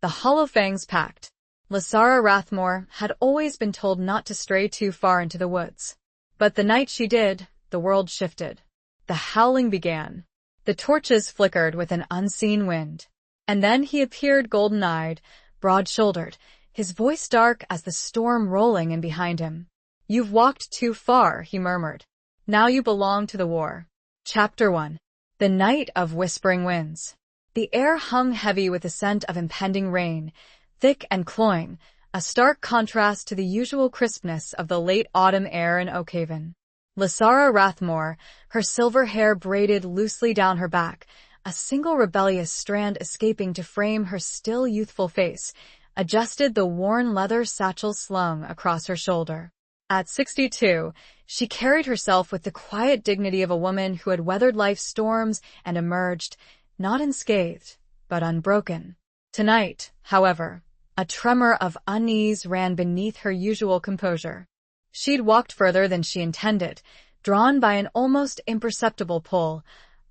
The Hollowfangs Pact. Lysara Rathmore had always been told not to stray too far into the woods. But the night she did, the world shifted. The howling began. The torches flickered with an unseen wind. And then he appeared golden-eyed, broad-shouldered, his voice dark as the storm rolling in behind him. "You've walked too far," he murmured. "Now you belong to the war." Chapter 1. The Night of Whispering Winds. The air hung heavy with the scent of impending rain, thick and cloying, a stark contrast to the usual crispness of the late autumn air in Oakhaven. Lysara Rathmore, her silver hair braided loosely down her back, a single rebellious strand escaping to frame her still youthful face, adjusted the worn leather satchel slung across her shoulder. At 62, she carried herself with the quiet dignity of a woman who had weathered life's storms and emerged, not unscathed, but unbroken. Tonight, however, a tremor of unease ran beneath her usual composure. She'd walked further than she intended, drawn by an almost imperceptible pull,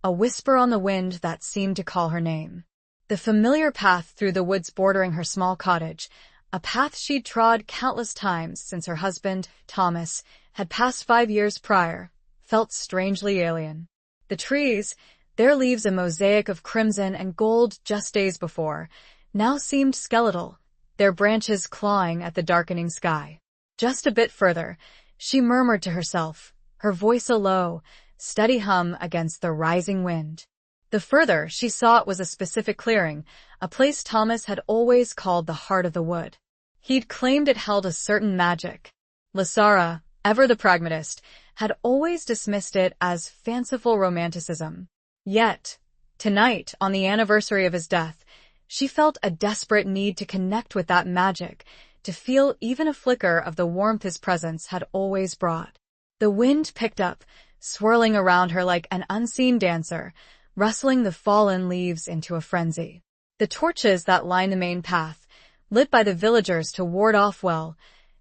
a whisper on the wind that seemed to call her name. The familiar path through the woods bordering her small cottage, a path she'd trod countless times since her husband, Thomas, had passed 5 years prior, felt strangely alien. The trees, their leaves a mosaic of crimson and gold just days before, now seemed skeletal, their branches clawing at the darkening sky. Just a bit further, she murmured to herself, her voice a low, steady hum against the rising wind. The further she saw it was a specific clearing, a place Thomas had always called the heart of the wood. He'd claimed it held a certain magic. Lysara, ever the pragmatist, had always dismissed it as fanciful romanticism. Yet, tonight, on the anniversary of his death, she felt a desperate need to connect with that magic, to feel even a flicker of the warmth his presence had always brought. The wind picked up, swirling around her like an unseen dancer, rustling the fallen leaves into a frenzy. The torches that lined the main path, lit by the villagers to ward off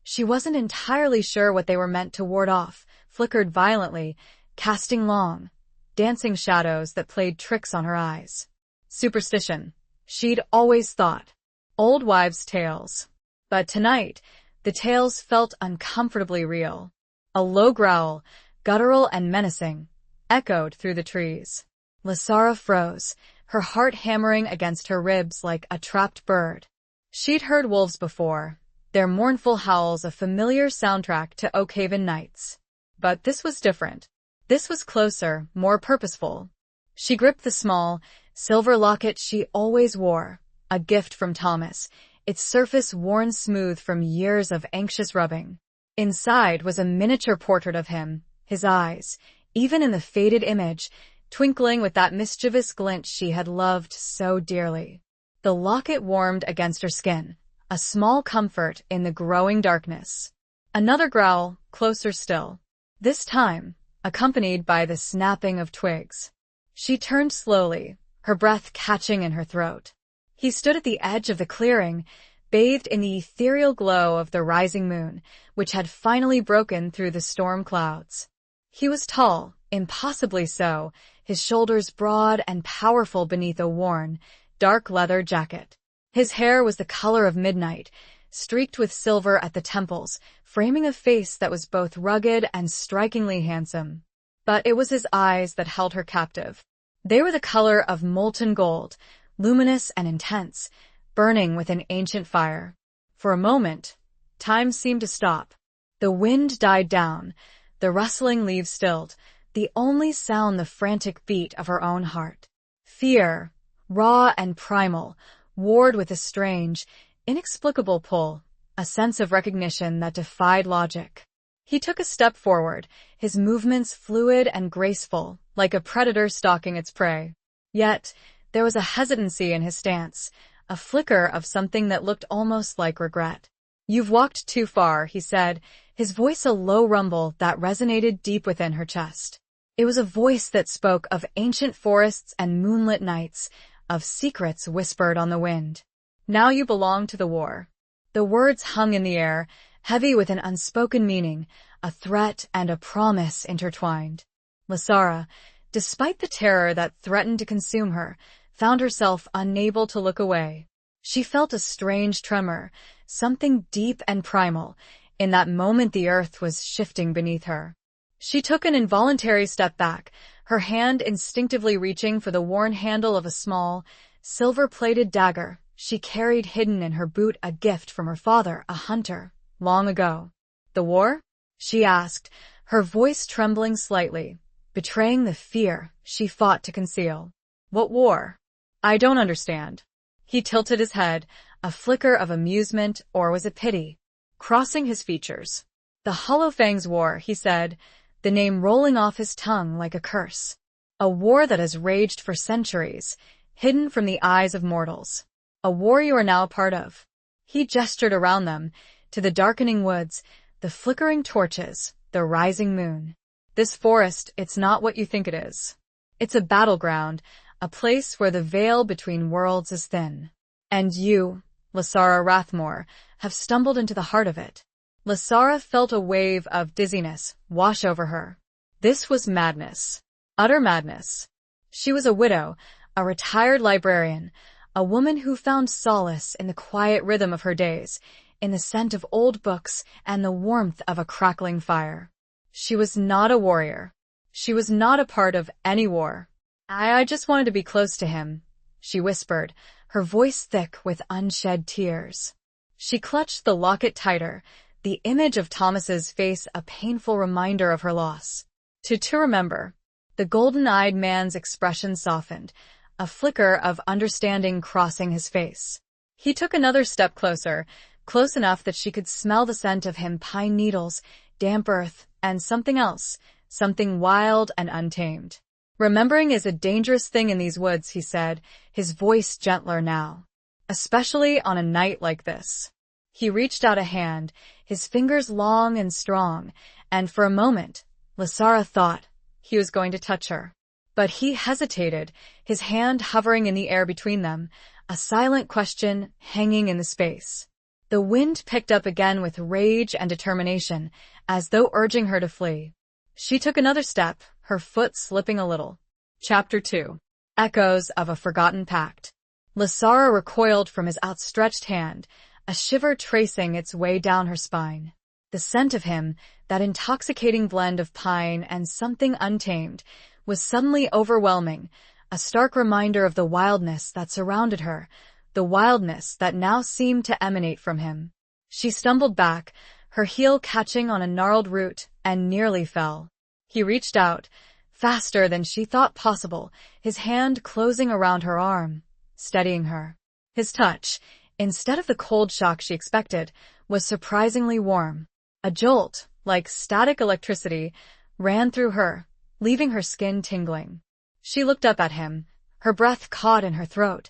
she wasn't entirely sure what they were meant to ward off, flickered violently, casting long, dancing shadows that played tricks on her eyes. Superstition, she'd always thought. Old wives' tales. But tonight, the tales felt uncomfortably real. A low growl, guttural and menacing, echoed through the trees. Lysara froze, her heart hammering against her ribs like a trapped bird. She'd heard wolves before, their mournful howls a familiar soundtrack to Oakhaven nights. But this was different. This was closer, more purposeful. She gripped the small, silver locket she always wore, a gift from Thomas, its surface worn smooth from years of anxious rubbing. Inside was a miniature portrait of him, his eyes, even in the faded image, twinkling with that mischievous glint she had loved so dearly. The locket warmed against her skin, a small comfort in the growing darkness. Another growl, closer still. This time, accompanied by the snapping of twigs. She turned slowly, her breath catching in her throat. He stood at the edge of the clearing, bathed in the ethereal glow of the rising moon, which had finally broken through the storm clouds. He was tall, impossibly so, his shoulders broad and powerful beneath a worn, dark leather jacket. His hair was the color of midnight, streaked with silver at the temples, framing a face that was both rugged and strikingly handsome. But it was his eyes that held her captive. They were the color of molten gold, luminous and intense, burning with an ancient fire. For a moment, time seemed to stop. The wind died down, the rustling leaves stilled, the only sound the frantic beat of her own heart. Fear, raw and primal, warred with a strange, inexplicable pull, a sense of recognition that defied logic. He took a step forward, his movements fluid and graceful, like a predator stalking its prey. Yet, there was a hesitancy in his stance, a flicker of something that looked almost like regret. "You've walked too far," he said, his voice a low rumble that resonated deep within her chest. It was a voice that spoke of ancient forests and moonlit nights, of secrets whispered on the wind. "Now you belong to the war." The words hung in the air, heavy with an unspoken meaning, a threat and a promise intertwined. Lysara, despite the terror that threatened to consume her, found herself unable to look away. She felt a strange tremor, something deep and primal. In that moment the earth was shifting beneath her. She took an involuntary step back, her hand instinctively reaching for the worn handle of a small, silver-plated dagger she carried hidden in her boot, a gift from her father, a hunter, long ago. "The war?" she asked, her voice trembling slightly, betraying the fear she fought to conceal. "What war? I don't understand." He tilted his head, a flicker of amusement, or was it pity, crossing his features. "The Hollowfangs War," he said, the name rolling off his tongue like a curse. "A war that has raged for centuries, hidden from the eyes of mortals. A war you are now a part of." He gestured around them, to the darkening woods, the flickering torches, the rising moon. "This forest, it's not what you think it is. It's a battleground, a place where the veil between worlds is thin. And you, Lasara Rathmore, have stumbled into the heart of it." Lasara felt a wave of dizziness wash over her. This was madness. Utter madness. She was a widow, a retired librarian, a woman who found solace in the quiet rhythm of her days, in the scent of old books and the warmth of a crackling fire. She was not a warrior. She was not a part of any war. I just wanted to be close to him," she whispered, her voice thick with unshed tears. She clutched the locket tighter, the image of Thomas's face a painful reminder of her loss. To remember. The golden-eyed man's expression softened, a flicker of understanding crossing his face. He took another step closer, close enough that she could smell the scent of him, pine needles, damp earth, and something else, something wild and untamed. "Remembering is a dangerous thing in these woods," he said, his voice gentler now. "Especially on a night like this." He reached out a hand, his fingers long and strong, and for a moment, Lasara thought he was going to touch her. But he hesitated, his hand hovering in the air between them, a silent question hanging in the space. The wind picked up again with rage and determination, as though urging her to flee. She took another step, her foot slipping a little. Chapter 2. Echoes of a Forgotten Pact. Lasara recoiled from his outstretched hand, a shiver tracing its way down her spine. The scent of him, that intoxicating blend of pine and something untamed, was suddenly overwhelming, a stark reminder of the wildness that surrounded her, the wildness that now seemed to emanate from him. She stumbled back, her heel catching on a gnarled root, and nearly fell. He reached out, faster than she thought possible, his hand closing around her arm, steadying her. His touch, instead of the cold shock she expected, was surprisingly warm. A jolt, like static electricity, ran through her, leaving her skin tingling. She looked up at him, her breath caught in her throat,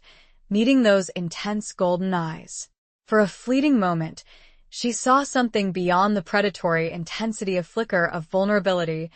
meeting those intense golden eyes. For a fleeting moment, she saw something beyond the predatory intensity, a flicker of vulnerability,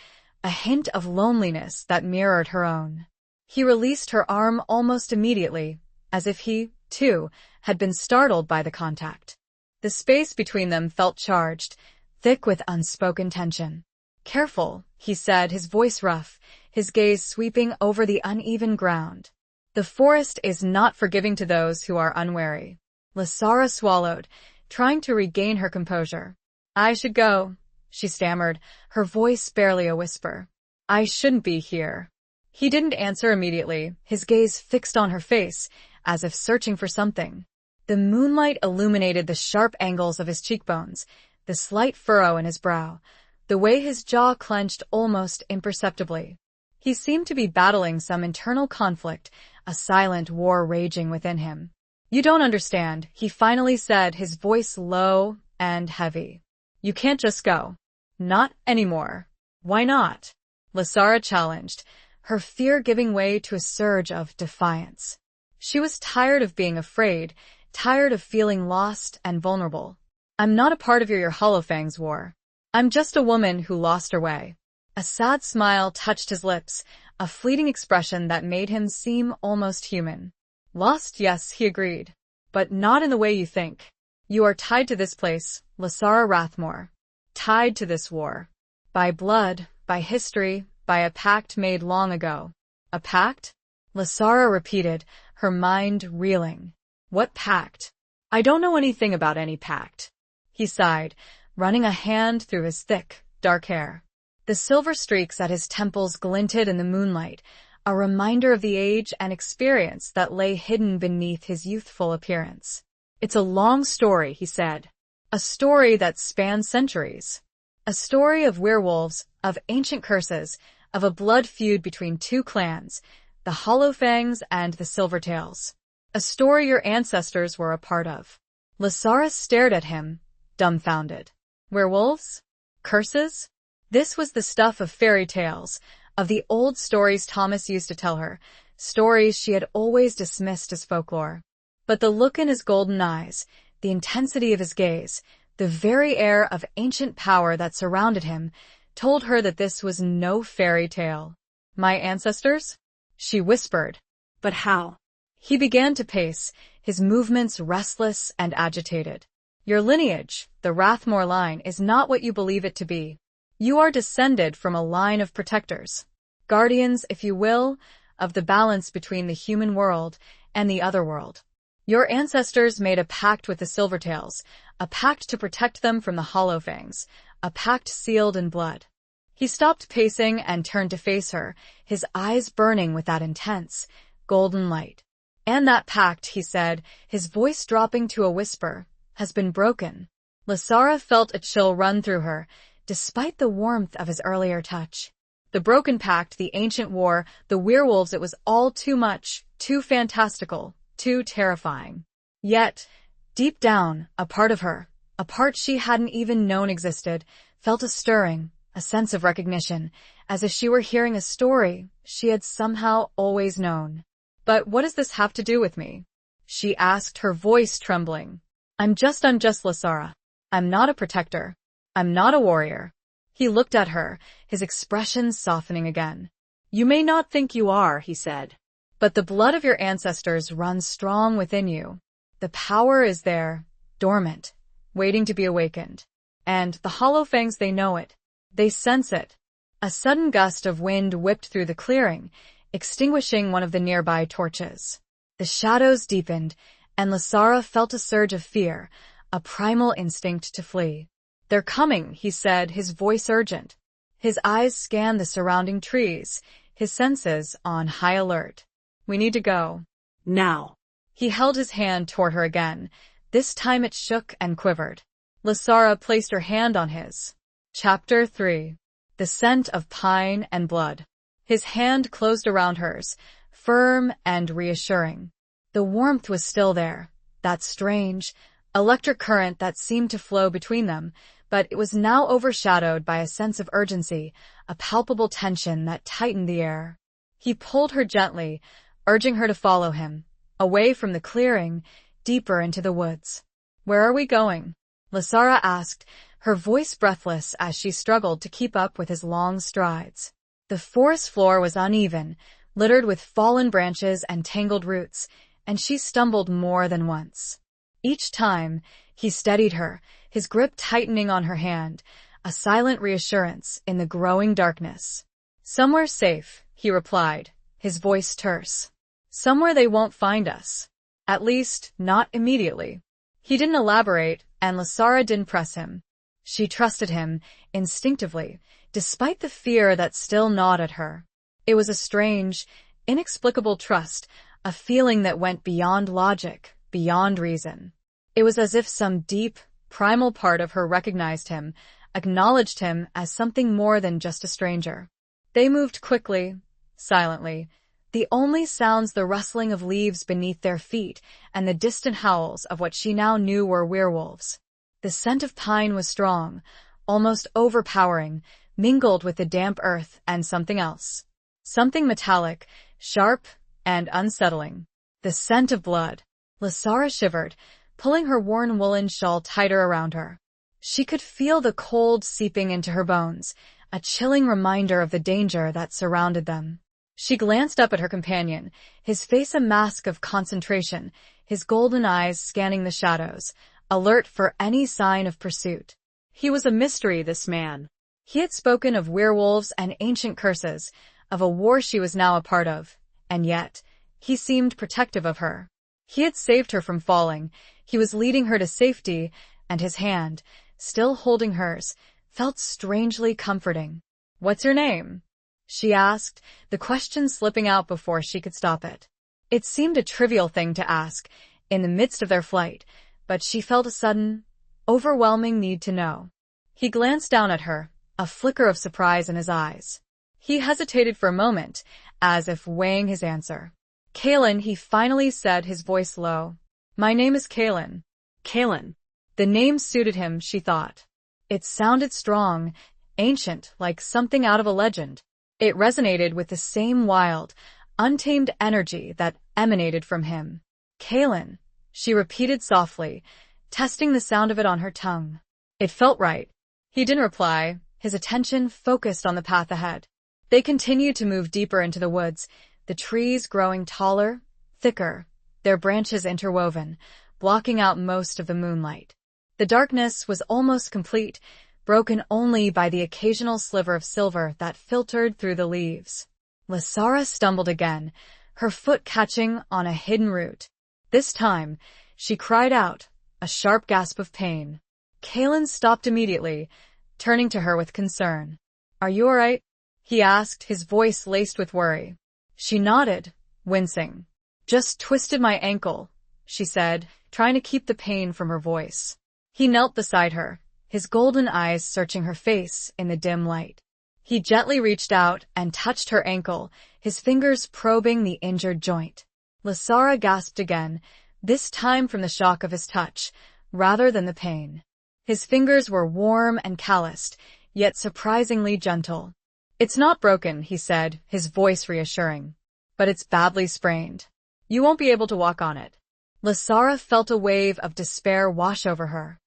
a hint of loneliness that mirrored her own. He released her arm almost immediately, as if he, too, had been startled by the contact. The space between them felt charged, thick with unspoken tension. "Careful," he said, his voice rough, his gaze sweeping over the uneven ground. "The forest is not forgiving to those who are unwary." Lasara swallowed, trying to regain her composure. "I should go," she stammered, her voice barely a whisper. "I shouldn't be here." He didn't answer immediately, his gaze fixed on her face, as if searching for something. The moonlight illuminated the sharp angles of his cheekbones, the slight furrow in his brow, the way his jaw clenched almost imperceptibly. He seemed to be battling some internal conflict, a silent war raging within him. "You don't understand," he finally said, his voice low and heavy. "You can't just go. Not anymore." "Why not?" Lasara challenged, her fear giving way to a surge of defiance. She was tired of being afraid, tired of feeling lost and vulnerable. "I'm not a part of your Hollowfangs war. I'm just a woman who lost her way." A sad smile touched his lips, a fleeting expression that made him seem almost human. "Lost, yes," he agreed. "But not in the way you think. You are tied to this place, Lasara Rathmore. Tied to this war. By blood, by history, by a pact made long ago." "A pact?" Lasara repeated, her mind reeling. What pact? I don't know anything about any pact. He sighed, running a hand through his thick, dark hair. The silver streaks at his temples glinted in the moonlight, a reminder of the age and experience that lay hidden beneath his youthful appearance. It's a long story, he said. A story that spans centuries. A story of werewolves, of ancient curses, of a blood feud between two clans, the Hollowfangs and the Silvertails. A story your ancestors were a part of. Lasara stared at him, dumbfounded. Werewolves? Curses? This was the stuff of fairy tales, of the old stories Thomas used to tell her, stories she had always dismissed as folklore. But the look in his golden eyes, the intensity of his gaze, the very air of ancient power that surrounded him, told her that this was no fairy tale. My ancestors? She whispered. But how? He began to pace, his movements restless and agitated. Your lineage, the Rathmore line, is not what you believe it to be. You are descended from a line of protectors. Guardians, if you will, of the balance between the human world and the other world. Your ancestors made a pact with the Silvertails, a pact to protect them from the Hollowfangs, a pact sealed in blood. He stopped pacing and turned to face her, his eyes burning with that intense, golden light. And that pact, he said, his voice dropping to a whisper, has been broken. Lasara felt a chill run through her, despite the warmth of his earlier touch. The broken pact, the ancient war, the werewolves, it was all too much, too fantastical, too terrifying. Yet, deep down, a part of her, a part she hadn't even known existed, felt a stirring, a sense of recognition, as if she were hearing a story she had somehow always known. But what does this have to do with me? She asked, her voice trembling. I'm just Lasara. I'm not a protector. I'm not a warrior. He looked at her, his expression softening again. You may not think you are, he said. But the blood of your ancestors runs strong within you. The power is there, dormant, waiting to be awakened. And the Hollowfangs, they know it. They sense it. A sudden gust of wind whipped through the clearing, extinguishing one of the nearby torches. The shadows deepened, and Lasara felt a surge of fear, a primal instinct to flee. They're coming, he said, his voice urgent. His eyes scanned the surrounding trees, his senses on high alert. We need to go. Now. He held his hand toward her again. This time it shook and quivered. Lasara placed her hand on his. Chapter 3. The Scent of Pine and Blood. His hand closed around hers, firm and reassuring. The warmth was still there, that strange, electric current that seemed to flow between them, but it was now overshadowed by a sense of urgency, a palpable tension that tightened the air. He pulled her gently, urging her to follow him, away from the clearing, deeper into the woods. Where are we going? Lasara asked, her voice breathless as she struggled to keep up with his long strides. The forest floor was uneven, littered with fallen branches and tangled roots, and she stumbled more than once. Each time, he steadied her, his grip tightening on her hand, a silent reassurance in the growing darkness. Somewhere safe, he replied, his voice terse. Somewhere they won't find us. At least, not immediately. He didn't elaborate, and Lasara didn't press him. She trusted him, instinctively, despite the fear that still gnawed at her. It was a strange, inexplicable trust, a feeling that went beyond logic, beyond reason. It was as if some deep, primal part of her recognized him, acknowledged him as something more than just a stranger. They moved quickly, silently, the only sounds the rustling of leaves beneath their feet and the distant howls of what she now knew were werewolves. The scent of pine was strong, almost overpowering, mingled with the damp earth and something else. Something metallic, sharp, and unsettling. The scent of blood. Lasara shivered, pulling her worn woolen shawl tighter around her. She could feel the cold seeping into her bones, a chilling reminder of the danger that surrounded them. She glanced up at her companion, his face a mask of concentration, his golden eyes scanning the shadows, alert for any sign of pursuit. He was a mystery, this man. He had spoken of werewolves and ancient curses, of a war she was now a part of, and yet, he seemed protective of her. He had saved her from falling. He was leading her to safety, and his hand, still holding hers, felt strangely comforting. "What's your name?" she asked, the question slipping out before she could stop it. It seemed a trivial thing to ask, in the midst of their flight, but she felt a sudden, overwhelming need to know. He glanced down at her, a flicker of surprise in his eyes. He hesitated for a moment, as if weighing his answer. "Kaylin," he finally said, his voice low. "My name is Kaylin." Kaylin. The name suited him, she thought. It sounded strong, ancient, like something out of a legend. It resonated with the same wild, untamed energy that emanated from him. "Kaylin," she repeated softly, testing the sound of it on her tongue. It felt right. He didn't reply, his attention focused on the path ahead. They continued to move deeper into the woods, the trees growing taller, thicker, their branches interwoven, blocking out most of the moonlight. The darkness was almost complete, broken only by the occasional sliver of silver that filtered through the leaves. Lasara stumbled again, her foot catching on a hidden root. This time, she cried out, a sharp gasp of pain. Kaylin stopped immediately, turning to her with concern. "Are you all right?" he asked, his voice laced with worry. She nodded, wincing. "Just twisted my ankle," she said, trying to keep the pain from her voice. He knelt beside her, his golden eyes searching her face in the dim light. He gently reached out and touched her ankle, his fingers probing the injured joint. Lasara gasped again, this time from the shock of his touch, rather than the pain. His fingers were warm and calloused, yet surprisingly gentle. "It's not broken," he said, his voice reassuring. "But it's badly sprained. You won't be able to walk on it." Lasara felt a wave of despair wash over her.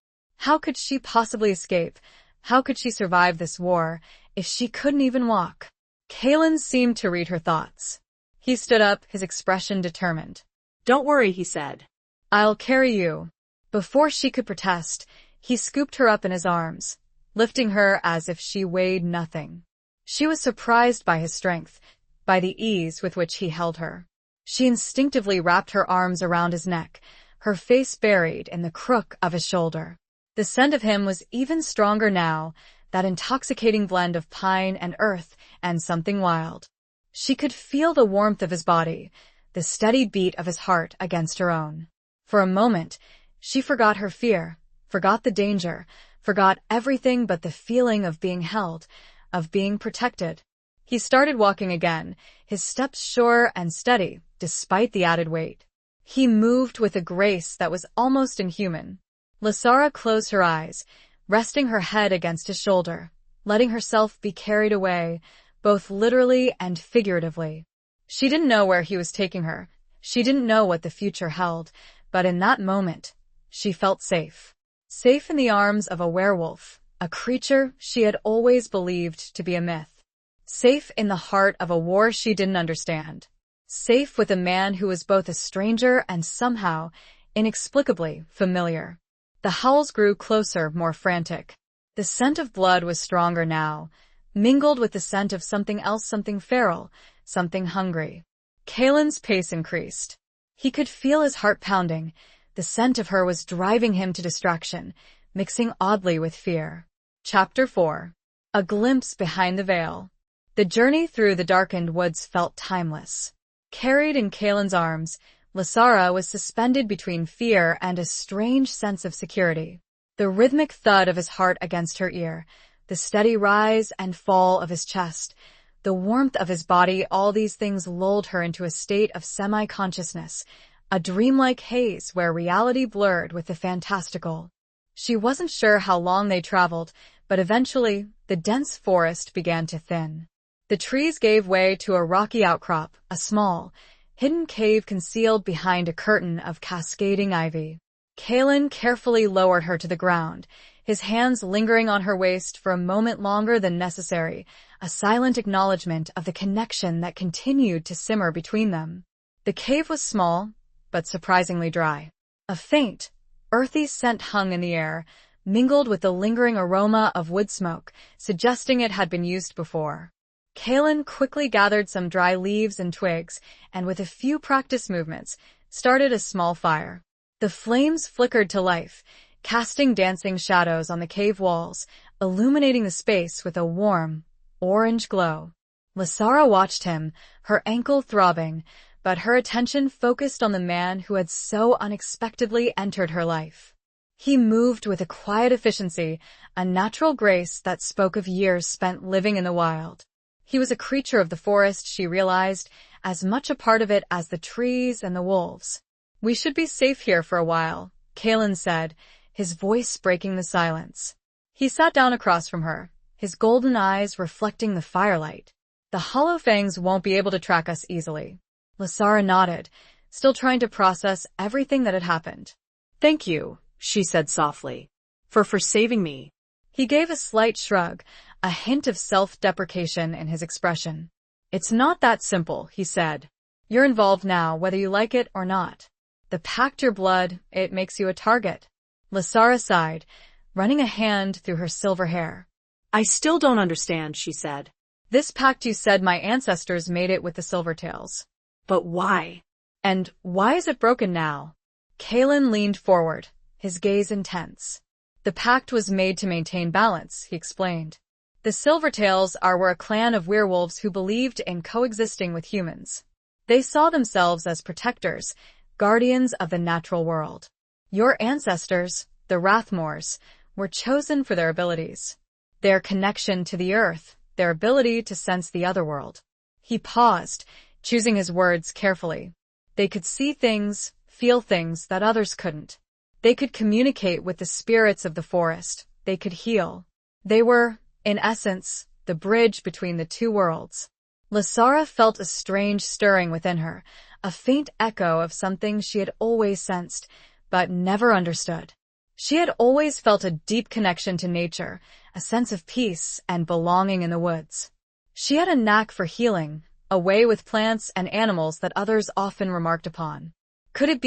How could she possibly escape? How could she survive this war, if she couldn't even walk? Kaylin seemed to read her thoughts. He stood up, his expression determined. "Don't worry," he said. "I'll carry you." Before she could protest, he scooped her up in his arms, lifting her as if she weighed nothing. She was surprised by his strength, by the ease with which he held her. She instinctively wrapped her arms around his neck, her face buried in the crook of his shoulder. The scent of him was even stronger now, that intoxicating blend of pine and earth and something wild. She could feel the warmth of his body, the steady beat of his heart against her own. For a moment, she forgot her fear, forgot the danger, forgot everything but the feeling of being held, of being protected. He started walking again, his steps sure and steady, despite the added weight. He moved with a grace that was almost inhuman. Lasara closed her eyes, resting her head against his shoulder, letting herself be carried away, both literally and figuratively. She didn't know where he was taking her. She didn't know what the future held, but in that moment, she felt safe. Safe in the arms of a werewolf, a creature she had always believed to be a myth. Safe in the heart of a war she didn't understand. Safe with a man who was both a stranger and somehow, inexplicably, familiar. The howls grew closer, more frantic. The scent of blood was stronger now, mingled with the scent of something else, something feral, something hungry. Kaylin's pace increased. He could feel his heart pounding. The scent of her was driving him to distraction, mixing oddly with fear. Chapter 4. A glimpse behind the veil. The journey through the darkened woods felt timeless. Carried in Kaylin's arms, Lasara was suspended between fear and a strange sense of security. The rhythmic thud of his heart against her ear, the steady rise and fall of his chest, the warmth of his body, all these things lulled her into a state of semi-consciousness, a dreamlike haze where reality blurred with the fantastical. She wasn't sure how long they traveled, but eventually, the dense forest began to thin. The trees gave way to a rocky outcrop, a small, hidden cave concealed behind a curtain of cascading ivy. Kaylin carefully lowered her to the ground, his hands lingering on her waist for a moment longer than necessary, a silent acknowledgement of the connection that continued to simmer between them. The cave was small, but surprisingly dry. A faint, earthy scent hung in the air, mingled with the lingering aroma of wood smoke, suggesting it had been used before. Kaylin quickly gathered some dry leaves and twigs, and with a few practice movements, started a small fire. The flames flickered to life, casting dancing shadows on the cave walls, illuminating the space with a warm, orange glow. Lasara watched him, her ankle throbbing, but her attention focused on the man who had so unexpectedly entered her life. He moved with a quiet efficiency, a natural grace that spoke of years spent living in the wild. He was a creature of the forest, she realized, as much a part of it as the trees and the wolves. "We should be safe here for a while," Kalen said, his voice breaking the silence. He sat down across from her, his golden eyes reflecting the firelight. "The Hollowfangs won't be able to track us easily." Lasara nodded, still trying to process everything that had happened. "Thank you," she said softly, for saving me." He gave a slight shrug, a hint of self-deprecation in his expression. "It's not that simple," he said. "You're involved now, whether you like it or not. The pact your blood, it makes you a target." Lasara sighed, running a hand through her silver hair. "I still don't understand," she said. "This pact, you said my ancestors made it with the Silvertails. But why? And why is it broken now?" Kalen leaned forward, his gaze intense. "The pact was made to maintain balance," he explained. "The Silvertails were a clan of werewolves who believed in coexisting with humans. They saw themselves as protectors, guardians of the natural world. Your ancestors, the Rathmores, were chosen for their abilities. Their connection to the earth, their ability to sense the other world." He paused, choosing his words carefully. "They could see things, feel things that others couldn't. They could communicate with the spirits of the forest. They could heal. They were, in essence, the bridge between the two worlds." Lasara felt a strange stirring within her, a faint echo of something she had always sensed, but never understood. She had always felt a deep connection to nature, a sense of peace and belonging in the woods. She had a knack for healing, a way with plants and animals that others often remarked upon. Could it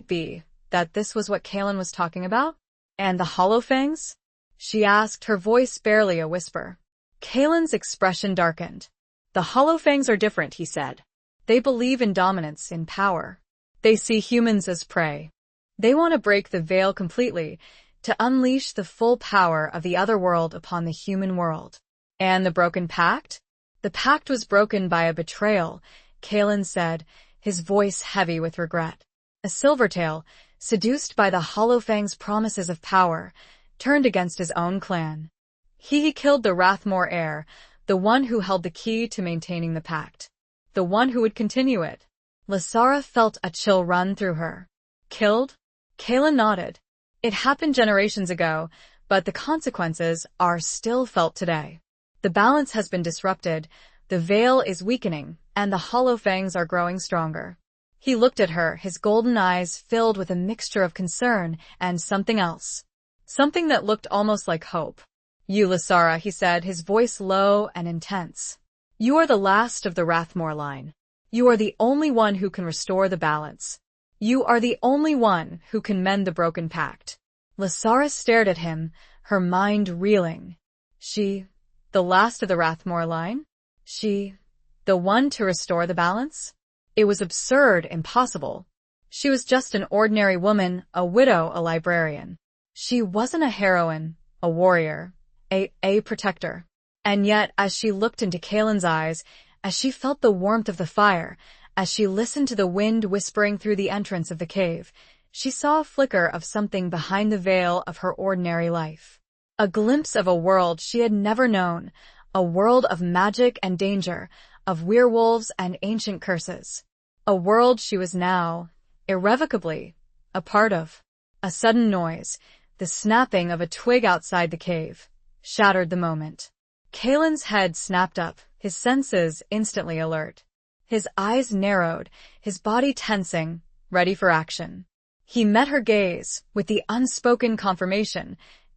be that this was what Kalen was talking about? "And the Hollowfangs?" she asked, her voice barely a whisper. Kalen's expression darkened. "The Hollowfangs are different," he said. "They believe in dominance, in power. They see humans as prey. They want to break the veil completely, to unleash the full power of the other world upon the human world." "And the broken pact?" "The pact was broken by a betrayal," Kalen said, his voice heavy with regret. "A Silvertail, seduced by the Hollowfangs' promises of power, turned against his own clan. He killed the Rathmore heir, the one who held the key to maintaining the pact, the one who would continue it." Lasara felt a chill run through her. "Killed?" Kalen nodded. "It happened generations ago, but the consequences are still felt today. The balance has been disrupted, the veil is weakening, and the Hollowfangs are growing stronger." He looked at her, his golden eyes filled with a mixture of concern and something else. Something that looked almost like hope. "You, Lasara," he said, his voice low and intense. "You are the last of the Rathmore line. You are the only one who can restore the balance. You are the only one who can mend the broken pact." Lasara stared at him, her mind reeling. She, the last of the Rathmore line? She, the one to restore the balance? It was absurd, impossible. She was just an ordinary woman, a widow, a librarian. She wasn't a heroine, a warrior, a protector. And yet, as she looked into Kalen's eyes, as she felt the warmth of the fire, as she listened to the wind whispering through the entrance of the cave, she saw a flicker of something behind the veil of her ordinary life. A glimpse of a world she had never known, a world of magic and danger, of werewolves and ancient curses. A world she was now, irrevocably, a part of. A sudden noise, the snapping of a twig outside the cave, shattered the moment. Kalen's head snapped up, his senses instantly alert. His eyes narrowed, his body tensing, ready for action. He met her gaze, with the unspoken confirmation,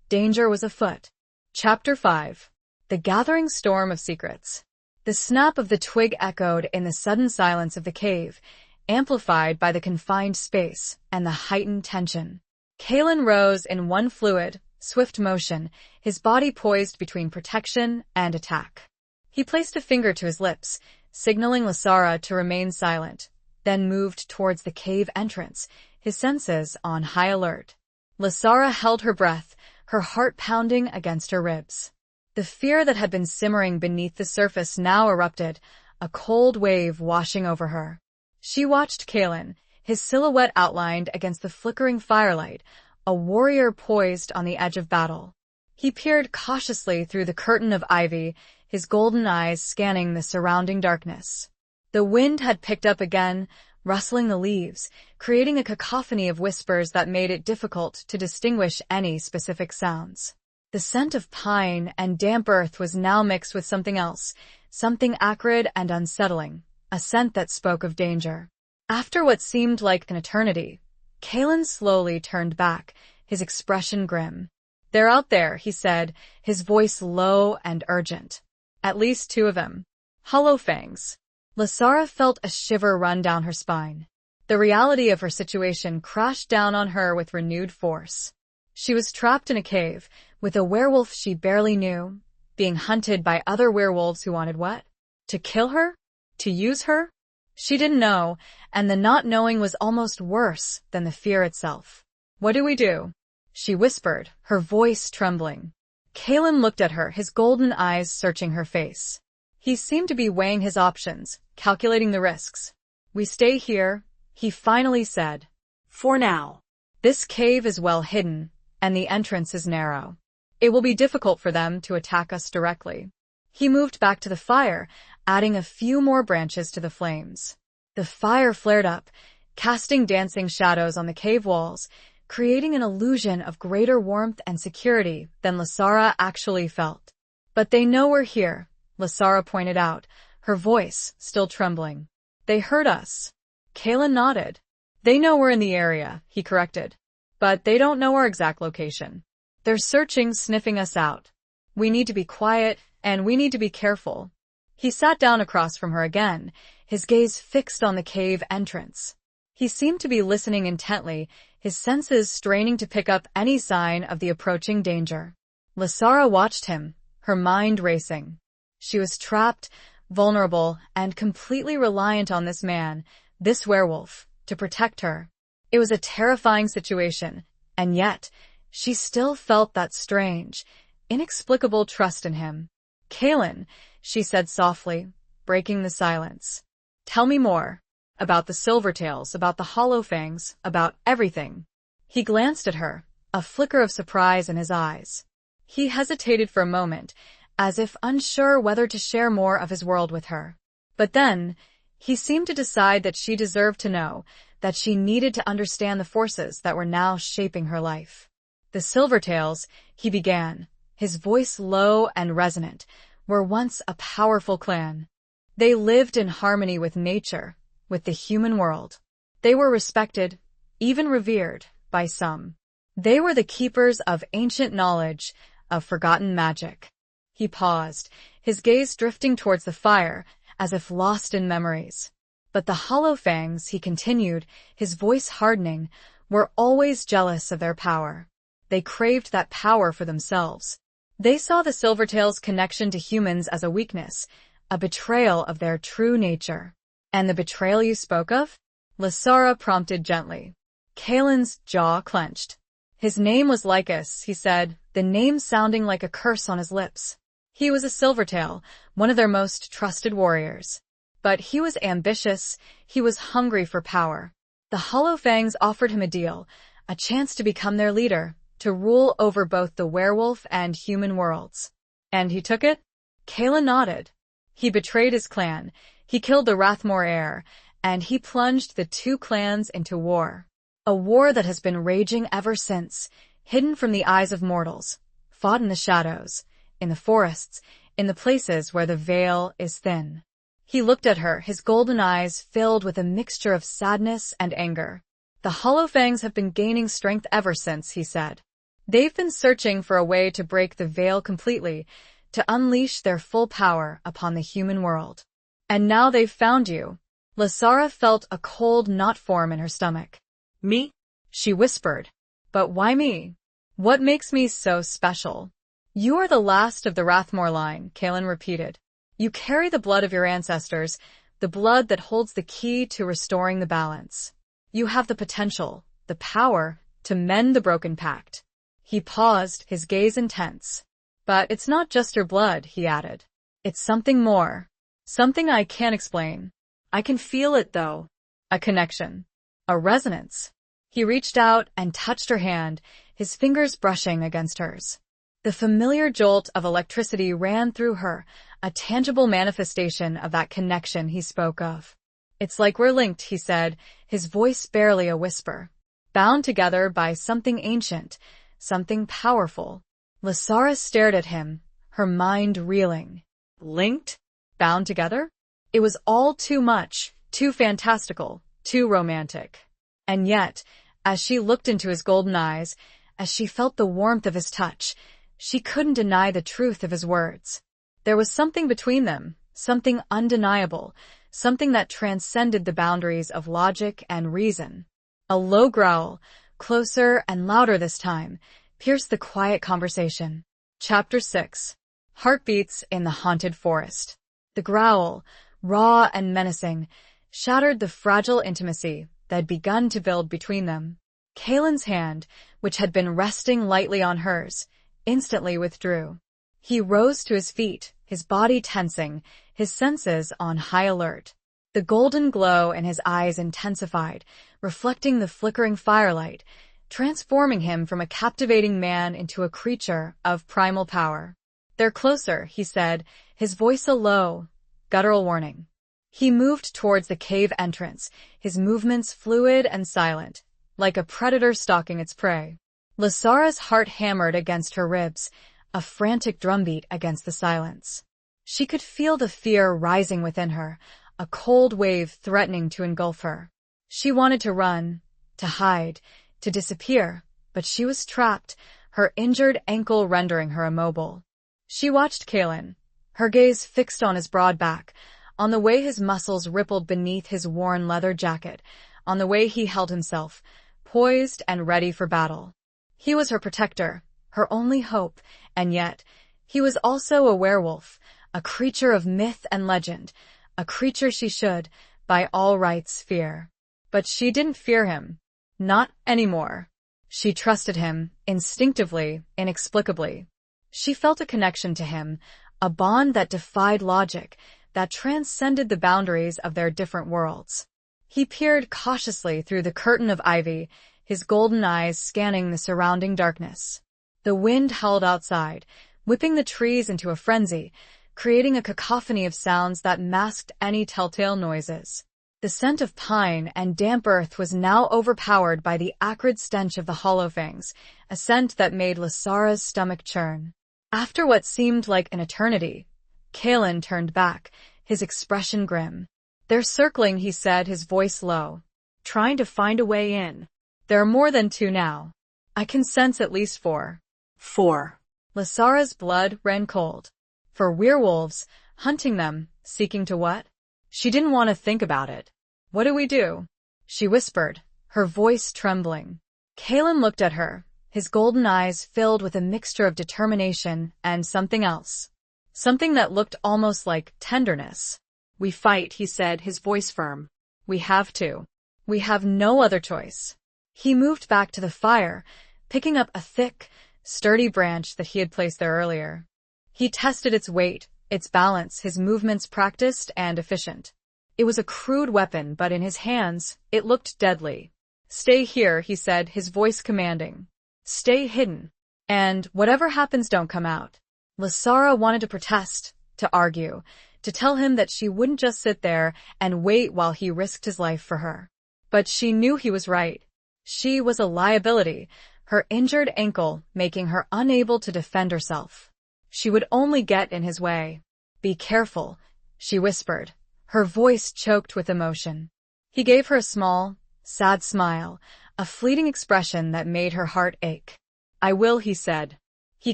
danger was afoot. Chapter 5. The Gathering Storm of Secrets. The snap of the twig echoed in the sudden silence of the cave, amplified by the confined space and the heightened tension. Kalen rose in one fluid, swift motion, his body poised between protection and attack. He placed a finger to his lips, signaling Lasara to remain silent, then moved towards the cave entrance, his senses on high alert. Lasara held her breath, her heart pounding against her ribs. The fear that had been simmering beneath the surface now erupted, a cold wave washing over her. She watched Kalen, his silhouette outlined against the flickering firelight, a warrior poised on the edge of battle. He peered cautiously through the curtain of ivy, his golden eyes scanning the surrounding darkness. The wind had picked up again, rustling the leaves, creating a cacophony of whispers that made it difficult to distinguish any specific sounds. The scent of pine and damp earth was now mixed with something else, something acrid and unsettling, a scent that spoke of danger. After what seemed like an eternity, Kalen slowly turned back, his expression grim. "They're out there," he said, his voice low and urgent. "At least 2 of them. Hollowfangs." Lasara felt a shiver run down her spine. The reality of her situation crashed down on her with renewed force. She was trapped in a cave, with a werewolf she barely knew, being hunted by other werewolves who wanted what? To kill her? To use her? She didn't know, and the not knowing was almost worse than the fear itself. "What do we do?" she whispered, her voice trembling. Kalen looked at her, his golden eyes searching her face. He seemed to be weighing his options, calculating the risks. "We stay here," he finally said. "For now. "This cave is well hidden, and the entrance is narrow. It will be difficult for them to attack us directly." He moved back to the fire, adding a few more branches to the flames. The fire flared up, casting dancing shadows on the cave walls, creating an illusion of greater warmth and security than Lasara actually felt. "But they know we're here," Lasara pointed out, her voice still trembling. "They heard us." Kalen nodded. "They know we're in the area," he corrected. "But they don't know our exact location. They're searching, sniffing us out. We need to be quiet, and we need to be careful." He sat down across from her again, his gaze fixed on the cave entrance. He seemed to be listening intently, his senses straining to pick up any sign of the approaching danger. Lasara watched him, her mind racing. She was trapped, vulnerable, and completely reliant on this man, this werewolf, to protect her. It was a terrifying situation, and yet, she still felt that strange, inexplicable trust in him. "Kalen," she said softly, breaking the silence. "Tell me more. About the Silvertails, about the Hollowfangs, about everything." He glanced at her, a flicker of surprise in his eyes. He hesitated for a moment, as if unsure whether to share more of his world with her. But then, he seemed to decide that she deserved to know, that she needed to understand the forces that were now shaping her life. "The Silvertails," he began, his voice low and resonant, were once a powerful clan. They lived in harmony with nature, with the human world. They were respected, even revered, by some. They were the keepers of ancient knowledge, of forgotten magic. He paused, his gaze drifting towards the fire, as if lost in memories. "But the Hollowfangs," he continued, his voice hardening, were always jealous of their power. They craved that power for themselves. They saw the Silvertails' connection to humans as a weakness, a betrayal of their true nature. "And the betrayal you spoke of?" Lasara prompted gently. Kalen's jaw clenched. "His name was Lycus," he said, the name sounding like a curse on his lips. "He was a Silvertail, one of their most trusted warriors. But he was ambitious, he was hungry for power. The Hollowfangs offered him a deal, a chance to become their leader, to rule over both the werewolf and human worlds. And he took it?" Kalen nodded. "He betrayed his clan, he killed the Rathmore heir, and he plunged the 2 clans into war. A war that has been raging ever since, hidden from the eyes of mortals, fought in the shadows, in the forests, in the places where the veil is thin." He looked at her, his golden eyes filled with a mixture of sadness and anger. "The Hollowfangs have been gaining strength ever since," he said. "They've been searching for a way to break the veil completely, to unleash their full power upon the human world. And now they've found you." Lasara felt a cold knot form in her stomach. "Me?" she whispered. "But why me? What makes me so special?" "You are the last of the Rathmore line," Kalen repeated. "You carry the blood of your ancestors, the blood that holds the key to restoring the balance. You have the potential, the power, to mend the broken pact. He paused, his gaze intense. But it's not just your blood, he added. It's something more. Something I can't explain. I can feel it, though. A connection. A resonance. He reached out and touched her hand, his fingers brushing against hers. The familiar jolt of electricity ran through her, a tangible manifestation of that connection he spoke of. It's like we're linked, he said, his voice barely a whisper. Bound together by something ancient, something powerful. Lasara stared at him, her mind reeling. Linked? Bound together? It was all too much, too fantastical, too romantic. And yet, as she looked into his golden eyes, as she felt the warmth of his touch, she couldn't deny the truth of his words. There was something between them, something undeniable, something that transcended the boundaries of logic and reason. A low growl, closer and louder this time, pierced the quiet conversation. Chapter 6. Heartbeats in the Haunted Forest. The growl, raw and menacing, shattered the fragile intimacy that had begun to build between them. Kalen's hand, which had been resting lightly on hers, instantly withdrew. He rose to his feet, his body tensing, his senses on high alert. The golden glow in his eyes intensified, reflecting the flickering firelight, transforming him from a captivating man into a creature of primal power. They're closer, he said, his voice a low, guttural warning. He moved towards the cave entrance, his movements fluid and silent, like a predator stalking its prey. Lasara's heart hammered against her ribs, a frantic drumbeat against the silence. She could feel the fear rising within her, a cold wave threatening to engulf her. She wanted to run, to hide, to disappear, but she was trapped, her injured ankle rendering her immobile. She watched Kalen, her gaze fixed on his broad back, on the way his muscles rippled beneath his worn leather jacket, on the way he held himself, poised and ready for battle. He was her protector, her only hope, and yet, he was also a werewolf, a creature of myth and legend, a creature she should, by all rights, fear. But she didn't fear him. Not anymore. She trusted him, instinctively, inexplicably. She felt a connection to him, a bond that defied logic, that transcended the boundaries of their different worlds. He peered cautiously through the curtain of ivy, his golden eyes scanning the surrounding darkness. The wind howled outside, whipping the trees into a frenzy, creating a cacophony of sounds that masked any telltale noises. The scent of pine and damp earth was now overpowered by the acrid stench of the Hollowfangs, a scent that made Lasara's stomach churn. After what seemed like an eternity, Kalen turned back, his expression grim. They're circling, he said, his voice low. Trying to find a way in. There are more than two now. I can sense at least 4. 4. Lasara's blood ran cold. For werewolves, hunting them, seeking to what? She didn't want to think about it. What do we do? She whispered, her voice trembling. Kalen looked at her, his golden eyes filled with a mixture of determination and something else. Something that looked almost like tenderness. We fight, he said, his voice firm. We have to. We have no other choice. He moved back to the fire, picking up a thick, sturdy branch that he had placed there earlier. He tested its weight, its balance, his movements practiced and efficient. It was a crude weapon, but in his hands, it looked deadly. Stay here, he said, his voice commanding. Stay hidden. And whatever happens, don't come out. Lasara wanted to protest, to argue, to tell him that she wouldn't just sit there and wait while he risked his life for her. But she knew he was right. She was a liability, her injured ankle making her unable to defend herself. She would only get in his way. Be careful, she whispered, her voice choked with emotion. He gave her a small, sad smile, a fleeting expression that made her heart ache. I will, he said. He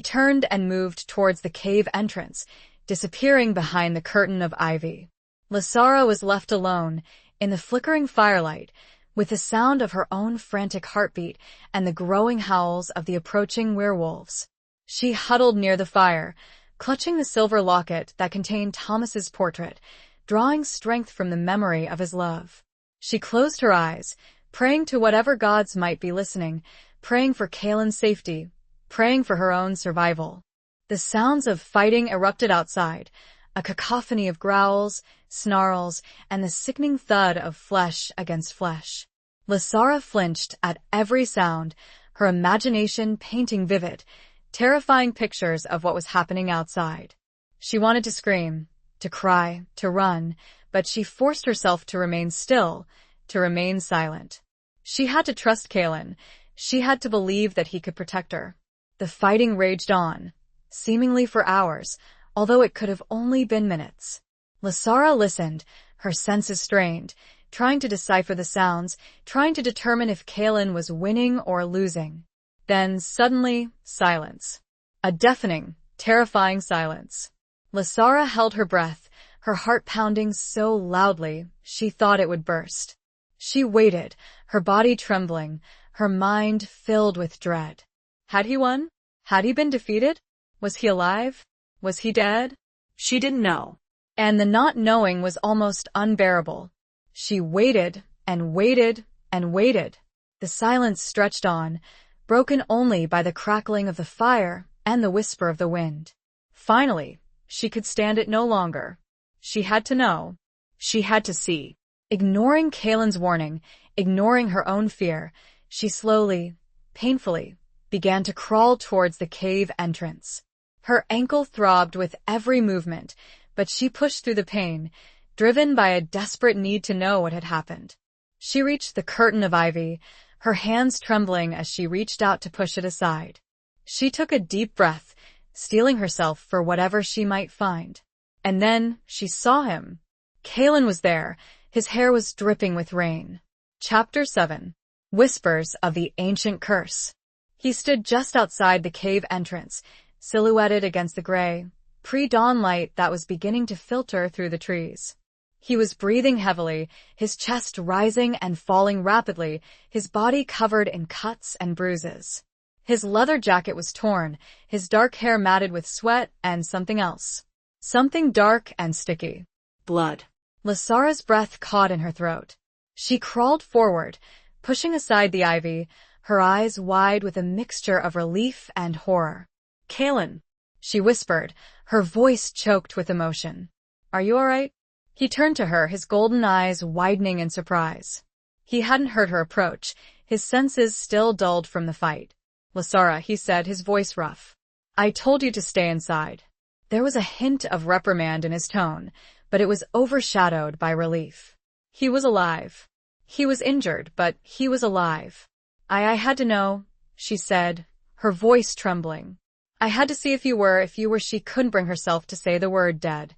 turned and moved towards the cave entrance, disappearing behind the curtain of ivy. Lasara was left alone, in the flickering firelight, with the sound of her own frantic heartbeat and the growing howls of the approaching werewolves. She huddled near the fire, clutching the silver locket that contained Thomas's portrait, drawing strength from the memory of his love. She closed her eyes, praying to whatever gods might be listening, praying for Kaelin's safety, praying for her own survival. The sounds of fighting erupted outside, a cacophony of growls, snarls, and the sickening thud of flesh against flesh. Lasara flinched at every sound, her imagination painting vivid, terrifying pictures of what was happening outside. She wanted to scream, to cry, to run, but she forced herself to remain still, to remain silent. She had to trust Kaelin. She had to believe that he could protect her. The fighting raged on, seemingly for hours, although it could have only been minutes. Lasara listened, her senses strained, trying to decipher the sounds, trying to determine if Kaelin was winning or losing. Then, suddenly, silence. A deafening, terrifying silence. Lasara held her breath, her heart pounding so loudly she thought it would burst. She waited, her body trembling, her mind filled with dread. Had he won? Had he been defeated? Was he alive? Was he dead? She didn't know. And the not knowing was almost unbearable. She waited and waited and waited. The silence stretched on, broken only by the crackling of the fire and the whisper of the wind. Finally, she could stand it no longer. She had to know. She had to see. Ignoring Kaelin's warning, ignoring her own fear, she slowly, painfully, began to crawl towards the cave entrance. Her ankle throbbed with every movement, but she pushed through the pain, driven by a desperate need to know what had happened. She reached the curtain of ivy, her hands trembling as she reached out to push it aside. She took a deep breath, steeling herself for whatever she might find. And then she saw him. Kaelin was there. His hair was dripping with rain. Chapter 7. Whispers of the Ancient Curse. He stood just outside the cave entrance, silhouetted against the gray, pre-dawn light that was beginning to filter through the trees. He was breathing heavily, his chest rising and falling rapidly, his body covered in cuts and bruises. His leather jacket was torn, his dark hair matted with sweat and something else. Something dark and sticky. Blood. Lasara's breath caught in her throat. She crawled forward, pushing aside the ivy, her eyes wide with a mixture of relief and horror. Kaelin, she whispered, her voice choked with emotion. Are you all right? He turned to her, his golden eyes widening in surprise. He hadn't heard her approach, his senses still dulled from the fight. Lasara, he said, his voice rough. I told you to stay inside. There was a hint of reprimand in his tone, but it was overshadowed by relief. He was alive. He was injured, but he was alive. I had to know, she said, her voice trembling. I had to see if you were. She couldn't bring herself to say the word dead.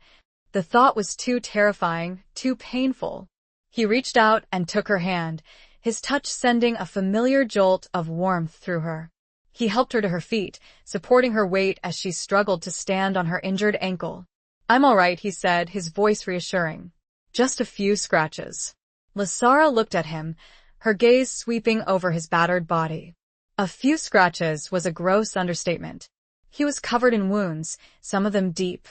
The thought was too terrifying, too painful. He reached out and took her hand, his touch sending a familiar jolt of warmth through her. He helped her to her feet, supporting her weight as she struggled to stand on her injured ankle. I'm all right, he said, his voice reassuring. Just a few scratches. Lasara looked at him, her gaze sweeping over his battered body. A few scratches was a gross understatement. He was covered in wounds, some of them deep,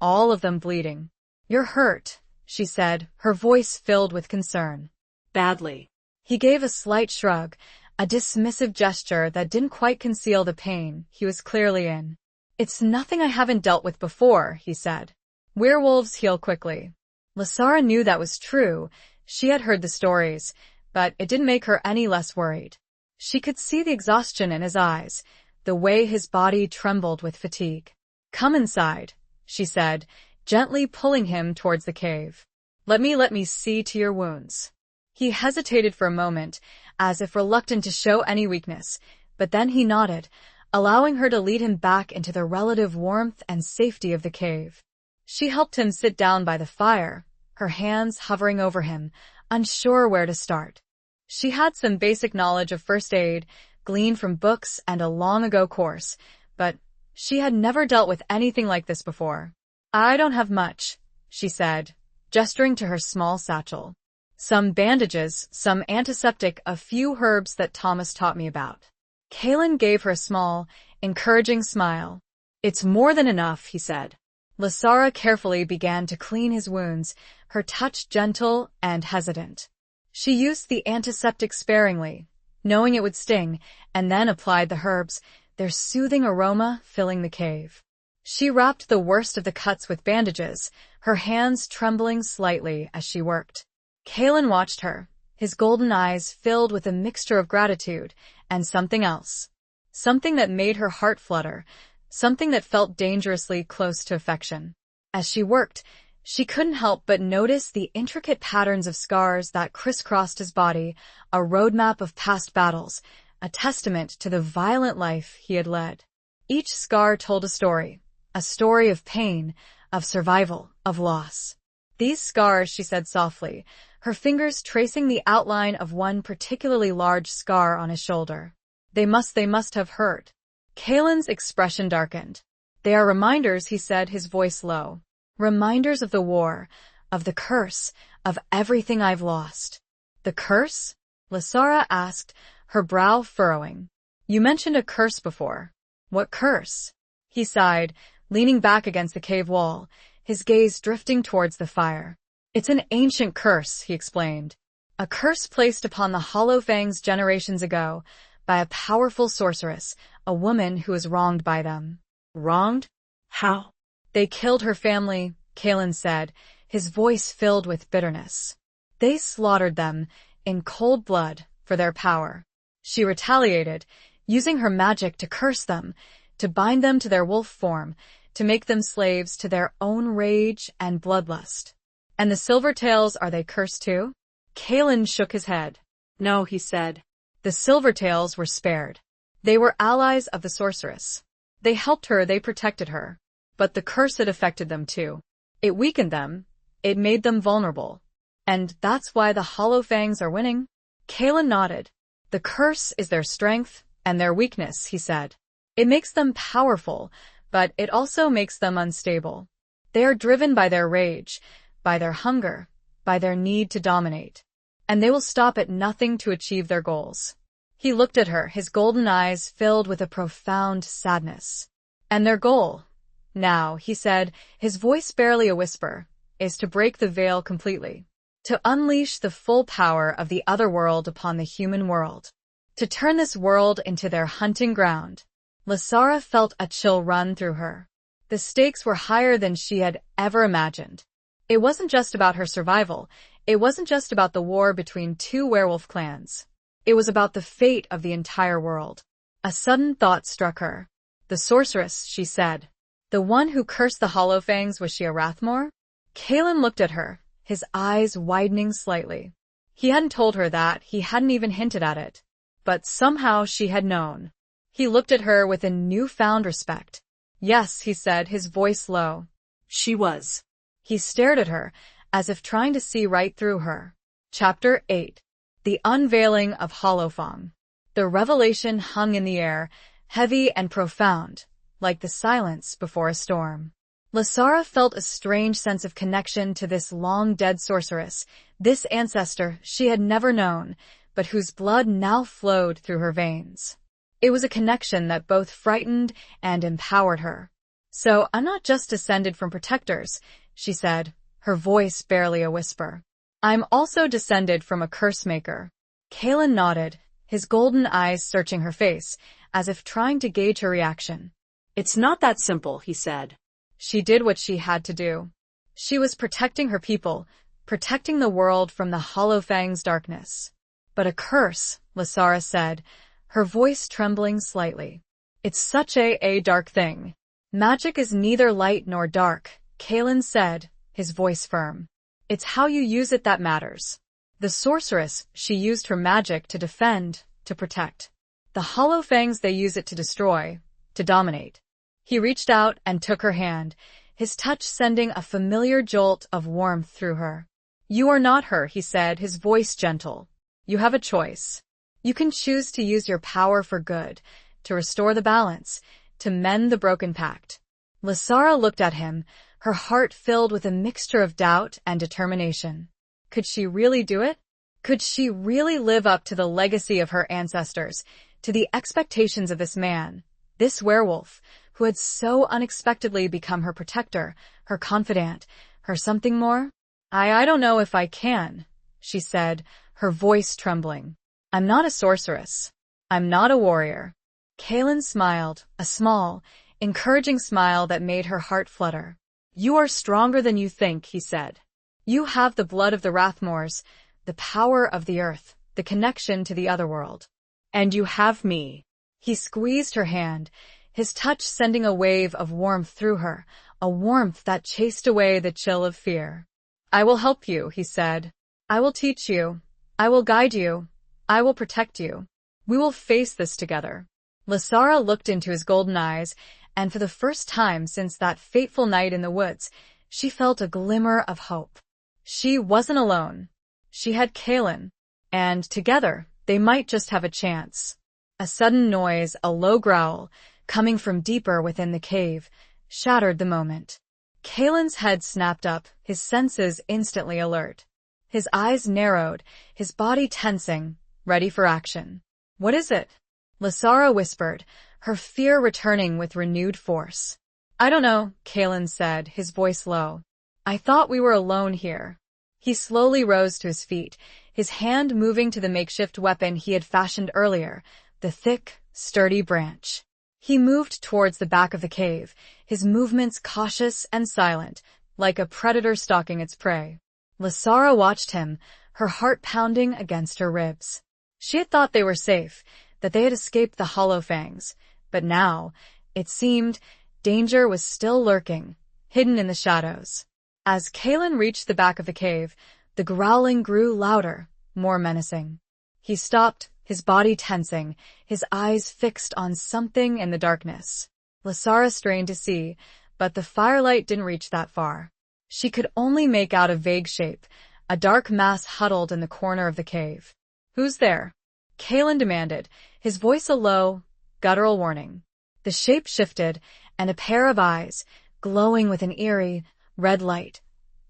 all of them bleeding. You're hurt, she said, her voice filled with concern. Badly. He gave a slight shrug, a dismissive gesture that didn't quite conceal the pain he was clearly in. It's nothing I haven't dealt with before, he said. Werewolves heal quickly. Lasara knew that was true. She had heard the stories, but it didn't make her any less worried. She could see the exhaustion in his eyes, the way his body trembled with fatigue. Come inside, she said, gently pulling him towards the cave. Let me see to your wounds. He hesitated for a moment, as if reluctant to show any weakness, but then he nodded, allowing her to lead him back into the relative warmth and safety of the cave. She helped him sit down by the fire, her hands hovering over him, unsure where to start. She had some basic knowledge of first aid, gleaned from books and a long-ago course, but she had never dealt with anything like this before. I don't have much, she said, gesturing to her small satchel. Some bandages, some antiseptic, a few herbs that Thomas taught me about. Kaelin gave her a small, encouraging smile. It's more than enough, he said. Lasara carefully began to clean his wounds, her touch gentle and hesitant. She used the antiseptic sparingly, knowing it would sting, and then applied the herbs, their soothing aroma filling the cave. She wrapped the worst of the cuts with bandages, her hands trembling slightly as she worked. Kalen watched her, his golden eyes filled with a mixture of gratitude and something else. Something that made her heart flutter, something that felt dangerously close to affection. As she worked, she couldn't help but notice the intricate patterns of scars that crisscrossed his body, a roadmap of past battles, a testament to the violent life he had led. Each scar told a story of pain, of survival, of loss. These scars, she said softly, her fingers tracing the outline of one particularly large scar on his shoulder. They must have hurt. Kalen's expression darkened. They are reminders, he said, his voice low. Reminders of the war, of the curse, of everything I've lost. The curse? Lasara asked, her brow furrowing. You mentioned a curse before. What curse? He sighed, leaning back against the cave wall, his gaze drifting towards the fire. It's an ancient curse, he explained. A curse placed upon the Hollowfangs generations ago by a powerful sorceress, a woman who was wronged by them. Wronged? How? They killed her family, Kalen said, his voice filled with bitterness. They slaughtered them, in cold blood, for their power. She retaliated, using her magic to curse them, to bind them to their wolf form, to make them slaves to their own rage and bloodlust. And the Silvertails, are they cursed too? Kalen shook his head. No, he said. The Silvertails were spared. They were allies of the sorceress. They helped her, they protected her. But the curse had affected them too. It weakened them. It made them vulnerable. And that's why the Hollowfangs are winning? Kalen nodded. The curse is their strength and their weakness, he said. It makes them powerful, but it also makes them unstable. They are driven by their rage, by their hunger, by their need to dominate. And they will stop at nothing to achieve their goals. He looked at her, his golden eyes filled with a profound sadness. And their goal, now, he said, his voice barely a whisper, is to break the veil completely. To unleash the full power of the other world upon the human world. To turn this world into their hunting ground. Lasara felt a chill run through her. The stakes were higher than she had ever imagined. It wasn't just about her survival. It wasn't just about the war between two werewolf clans. It was about the fate of the entire world. A sudden thought struck her. The sorceress, she said. The one who cursed the Hollowfangs, was she a Rathmore? Kalen looked at her, his eyes widening slightly. He hadn't told her that, he hadn't even hinted at it. But somehow she had known. He looked at her with a newfound respect. Yes, he said, his voice low. She was. He stared at her, as if trying to see right through her. Chapter 8. The Unveiling of Hollowfang. The revelation hung in the air, heavy and profound, like the silence before a storm. Lasara felt a strange sense of connection to this long-dead sorceress, this ancestor she had never known, but whose blood now flowed through her veins. It was a connection that both frightened and empowered her. So, I'm not just descended from protectors, she said, her voice barely a whisper. I'm also descended from a curse maker. Kalen nodded, his golden eyes searching her face, as if trying to gauge her reaction. It's not that simple, he said. She did what she had to do. She was protecting her people, protecting the world from the Hollowfangs' darkness. But a curse, Lasara said, her voice trembling slightly. It's such a dark thing. Magic is neither light nor dark, Kalen said, his voice firm. It's how you use it that matters. The sorceress, she used her magic to defend, to protect. The Hollowfangs, they use it to destroy, to dominate. He reached out and took her hand, his touch sending a familiar jolt of warmth through her. You are not her, he said, his voice gentle. You have a choice. You can choose to use your power for good, to restore the balance, to mend the broken pact. Lasara looked at him, her heart filled with a mixture of doubt and determination. Could she really do it? Could she really live up to the legacy of her ancestors, to the expectations of this man, this werewolf, who had so unexpectedly become her protector, her confidant, her something more? I don't know if I can, she said, her voice trembling. I'm not a sorceress. I'm not a warrior. Kaelin smiled, a small, encouraging smile that made her heart flutter. You are stronger than you think, he said. You have the blood of the Rathmores, the power of the earth, the connection to the otherworld. And you have me. He squeezed her hand, his touch sending a wave of warmth through her, a warmth that chased away the chill of fear. I will help you, he said. I will teach you. I will guide you. I will protect you. We will face this together. Lysara looked into his golden eyes, and for the first time since that fateful night in the woods, she felt a glimmer of hope. She wasn't alone. She had Kaelin, and together they might just have a chance. A sudden noise, a low growl, coming from deeper within the cave, shattered the moment. Kaelin's head snapped up, his senses instantly alert. His eyes narrowed, his body tensing, ready for action. What is it? Lysara whispered, her fear returning with renewed force. I don't know, Kaelin said, his voice low. I thought we were alone here. He slowly rose to his feet, his hand moving to the makeshift weapon he had fashioned earlier, the thick, sturdy branch. He moved towards the back of the cave, his movements cautious and silent, like a predator stalking its prey. Lysara watched him, her heart pounding against her ribs. She had thought they were safe, that they had escaped the Hollowfangs, but now, it seemed, danger was still lurking, hidden in the shadows. As Kaelin reached the back of the cave, the growling grew louder, more menacing. He stopped, his body tensing, his eyes fixed on something in the darkness. Lysara strained to see, but the firelight didn't reach that far. She could only make out a vague shape, a dark mass huddled in the corner of the cave. Who's there? Kaelin demanded, his voice a low, guttural warning. The shape shifted, and a pair of eyes, glowing with an eerie, red light,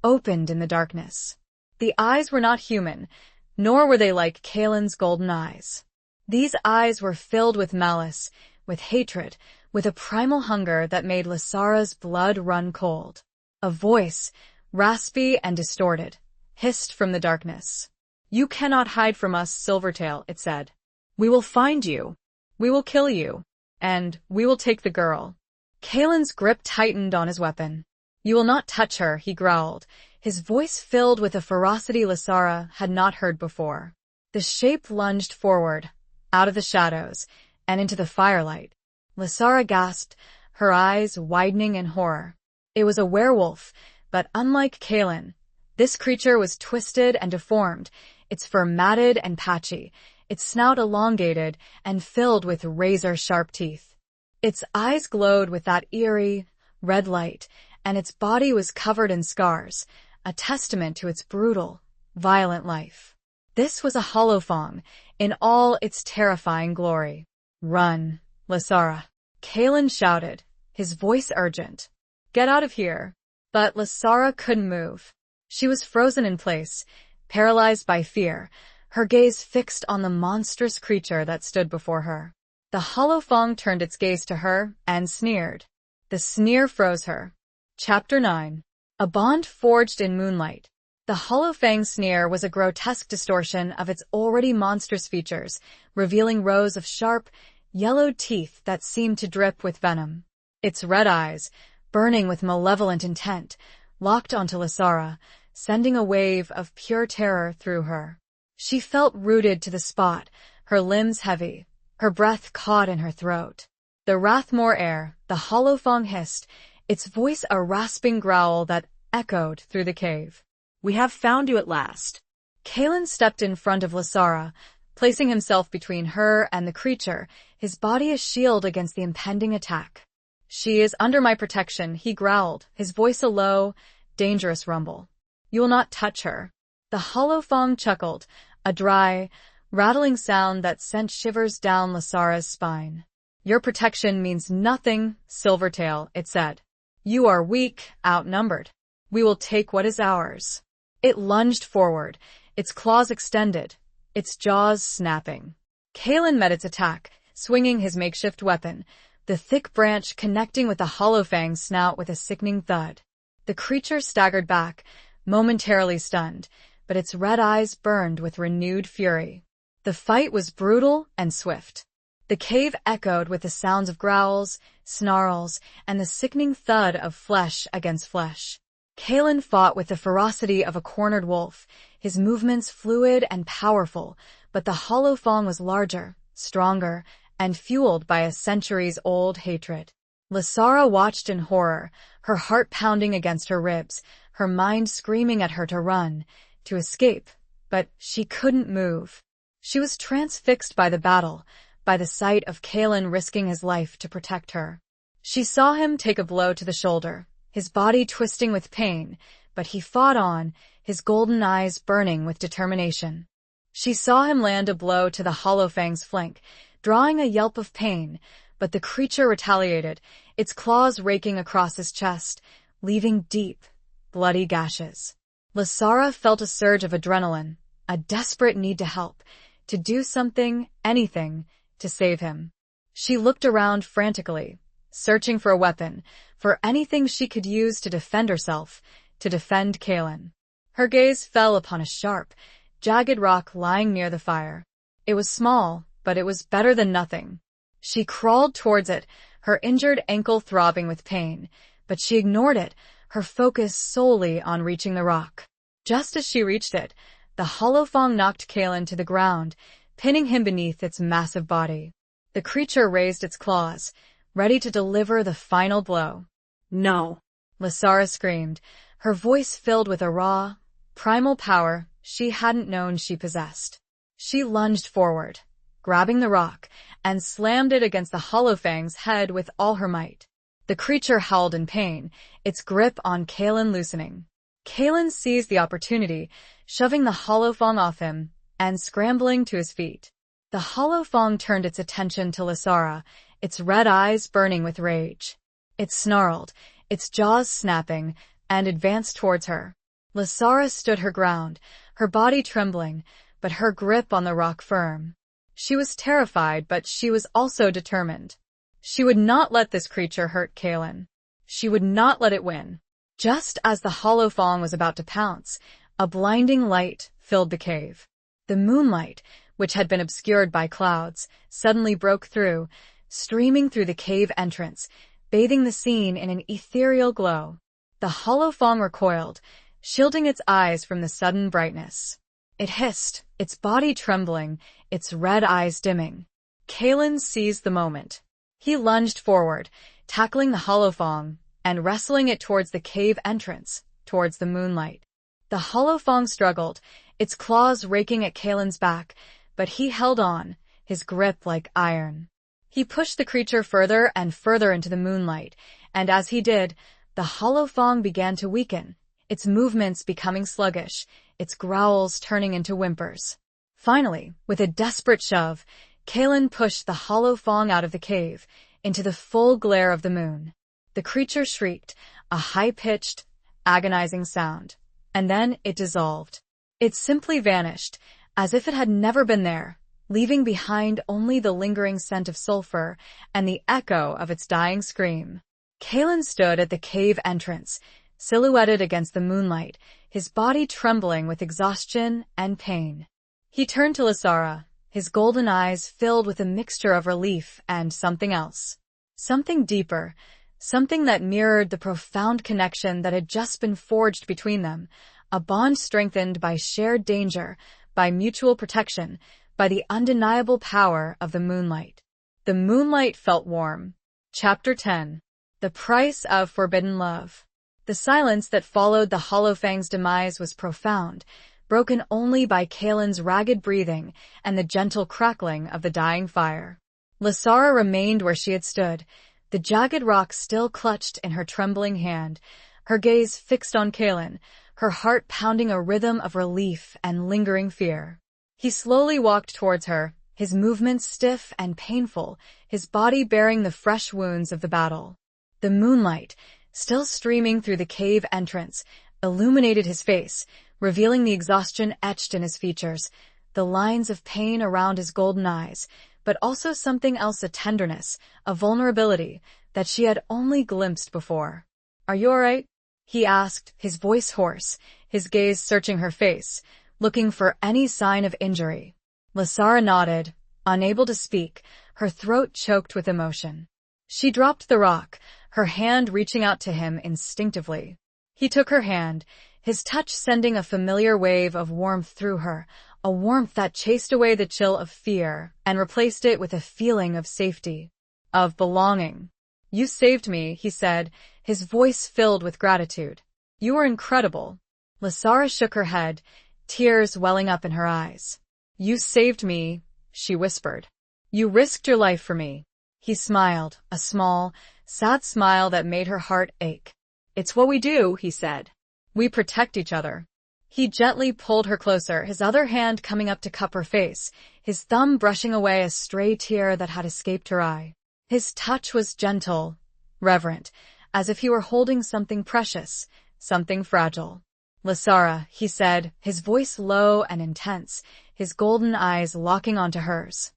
opened in the darkness. The eyes were not human, nor were they like Kaelin's golden eyes. These eyes were filled with malice, with hatred, with a primal hunger that made Lysara's blood run cold. A voice, raspy and distorted, hissed from the darkness. You cannot hide from us, Silvertail, it said. We will find you. We will kill you. And we will take the girl. Kaelin's grip tightened on his weapon. You will not touch her, he growled, his voice filled with a ferocity Lysara had not heard before. The shape lunged forward, out of the shadows, and into the firelight. Lysara gasped, her eyes widening in horror. It was a werewolf, but unlike Kaelin, this creature was twisted and deformed, its fur matted and patchy, its snout elongated and filled with razor-sharp teeth. Its eyes glowed with that eerie, red light, and its body was covered in scars, a testament to its brutal, violent life. This was a Hollowfang, in all its terrifying glory. Run, Lysara. Kaelin shouted, his voice urgent. Get out of here. But Lysara couldn't move. She was frozen in place, paralyzed by fear, her gaze fixed on the monstrous creature that stood before her. The Hollowfang turned its gaze to her and sneered. The sneer froze her. Chapter 9. A bond forged in moonlight. The Hollowfang sneer was a grotesque distortion of its already monstrous features, revealing rows of sharp, yellowed teeth that seemed to drip with venom. Its red eyes, burning with malevolent intent, locked onto Lysara, sending a wave of pure terror through her. She felt rooted to the spot, her limbs heavy, her breath caught in her throat. The Rathmore air, the Hollowfang hissed, its voice a rasping growl that echoed through the cave. We have found you at last. Kaelin stepped in front of Lysara, placing himself between her and the creature, his body a shield against the impending attack. She is under my protection, he growled, his voice a low, dangerous rumble. You will not touch her. The Hollowfang chuckled, a dry, rattling sound that sent shivers down Lysara's spine. Your protection means nothing, Silvertail, it said. You are weak, outnumbered. We will take what is ours. It lunged forward, its claws extended, its jaws snapping. Kaelin met its attack, swinging his makeshift weapon, the thick branch connecting with the Hollowfang's snout with a sickening thud. The creature staggered back, momentarily stunned, but its red eyes burned with renewed fury. The fight was brutal and swift. The cave echoed with the sounds of growls, snarls, and the sickening thud of flesh against flesh. Kalen fought with the ferocity of a cornered wolf, his movements fluid and powerful, but the Hollowfang was larger, stronger, and fueled by a centuries-old hatred. Lasara watched in horror, her heart pounding against her ribs, her mind screaming at her to run, to escape, but she couldn't move. She was transfixed by the battle, by the sight of Kalen risking his life to protect her. She saw him take a blow to the shoulder, his body twisting with pain, but he fought on, his golden eyes burning with determination. She saw him land a blow to the Hollowfang's flank, drawing a yelp of pain, but the creature retaliated, its claws raking across his chest, leaving deep, bloody gashes. Lasara felt a surge of adrenaline, a desperate need to help, to do something, anything, to save him. She looked around frantically, searching for a weapon, for anything she could use to defend herself, to defend Kalen. Her gaze fell upon a sharp, jagged rock lying near the fire. It was small, but it was better than nothing. She crawled towards it, her injured ankle throbbing with pain, but she ignored it, her focus solely on reaching the rock. Just as she reached it, the Hollowfang knocked Kalen to the ground, pinning him beneath its massive body. The creature raised its claws, ready to deliver the final blow. No! Lasara screamed, her voice filled with a raw, primal power she hadn't known she possessed. She lunged forward, grabbing the rock, and slammed it against the Hollowfang's head with all her might. The creature howled in pain, its grip on Kalen loosening. Kalen seized the opportunity, shoving the Hollowfang off him, and scrambling to his feet. The Hollowfang turned its attention to Lasara, its red eyes burning with rage. It snarled, its jaws snapping, and advanced towards her. Lasara stood her ground, her body trembling, but her grip on the rock firm. She was terrified, but she was also determined. She would not let this creature hurt Kalen. She would not let it win. Just as the Hollowfang was about to pounce, a blinding light filled the cave. The moonlight, which had been obscured by clouds, suddenly broke through, streaming through the cave entrance, bathing the scene in an ethereal glow. The Hollowfang recoiled, shielding its eyes from the sudden brightness. It hissed, its body trembling, its red eyes dimming. Kalen seized the moment. He lunged forward, tackling the Hollowfang, and wrestling it towards the cave entrance, towards the moonlight. The Hollowfang struggled, its claws raking at Kalen's back, but he held on, his grip like iron. He pushed the creature further and further into the moonlight, and as he did, the Hollowfang began to weaken, its movements becoming sluggish, its growls turning into whimpers. Finally, with a desperate shove, Kalen pushed the Hollowfang out of the cave, into the full glare of the moon. The creature shrieked, a high-pitched, agonizing sound, and then it dissolved. It simply vanished, as if it had never been there, leaving behind only the lingering scent of sulfur and the echo of its dying scream. Kalen stood at the cave entrance, silhouetted against the moonlight, his body trembling with exhaustion and pain. He turned to Lasara, his golden eyes filled with a mixture of relief and something else. Something deeper, something that mirrored the profound connection that had just been forged between them, a bond strengthened by shared danger, by mutual protection, by the undeniable power of the moonlight. The moonlight felt warm. Chapter 10. The Price of Forbidden Love. The silence that followed the Hollowfang's demise was profound, broken only by Kalen's ragged breathing and the gentle crackling of the dying fire. Lasara remained where she had stood, the jagged rock still clutched in her trembling hand, her gaze fixed on Kalen, her heart pounding a rhythm of relief and lingering fear. He slowly walked towards her, his movements stiff and painful, his body bearing the fresh wounds of the battle. The moonlight, still streaming through the cave entrance, illuminated his face, revealing the exhaustion etched in his features, the lines of pain around his golden eyes, but also something else, a tenderness, a vulnerability that she had only glimpsed before. "Are you all right?" he asked, his voice hoarse, his gaze searching her face, looking for any sign of injury. Lasara nodded, unable to speak, her throat choked with emotion. She dropped the rock, her hand reaching out to him instinctively. He took her hand, his touch sending a familiar wave of warmth through her, a warmth that chased away the chill of fear and replaced it with a feeling of safety, of belonging. "You saved me," he said, his voice filled with gratitude. "You were incredible." Lasara shook her head, tears welling up in her eyes. "You saved me," she whispered. "You risked your life for me." He smiled, a small, sad smile that made her heart ache. "It's what we do," he said. "We protect each other." He gently pulled her closer, his other hand coming up to cup her face, his thumb brushing away a stray tear that had escaped her eye. His touch was gentle, reverent, as if he were holding something precious, something fragile. "Lasara," he said, his voice low and intense, his golden eyes locking onto hers.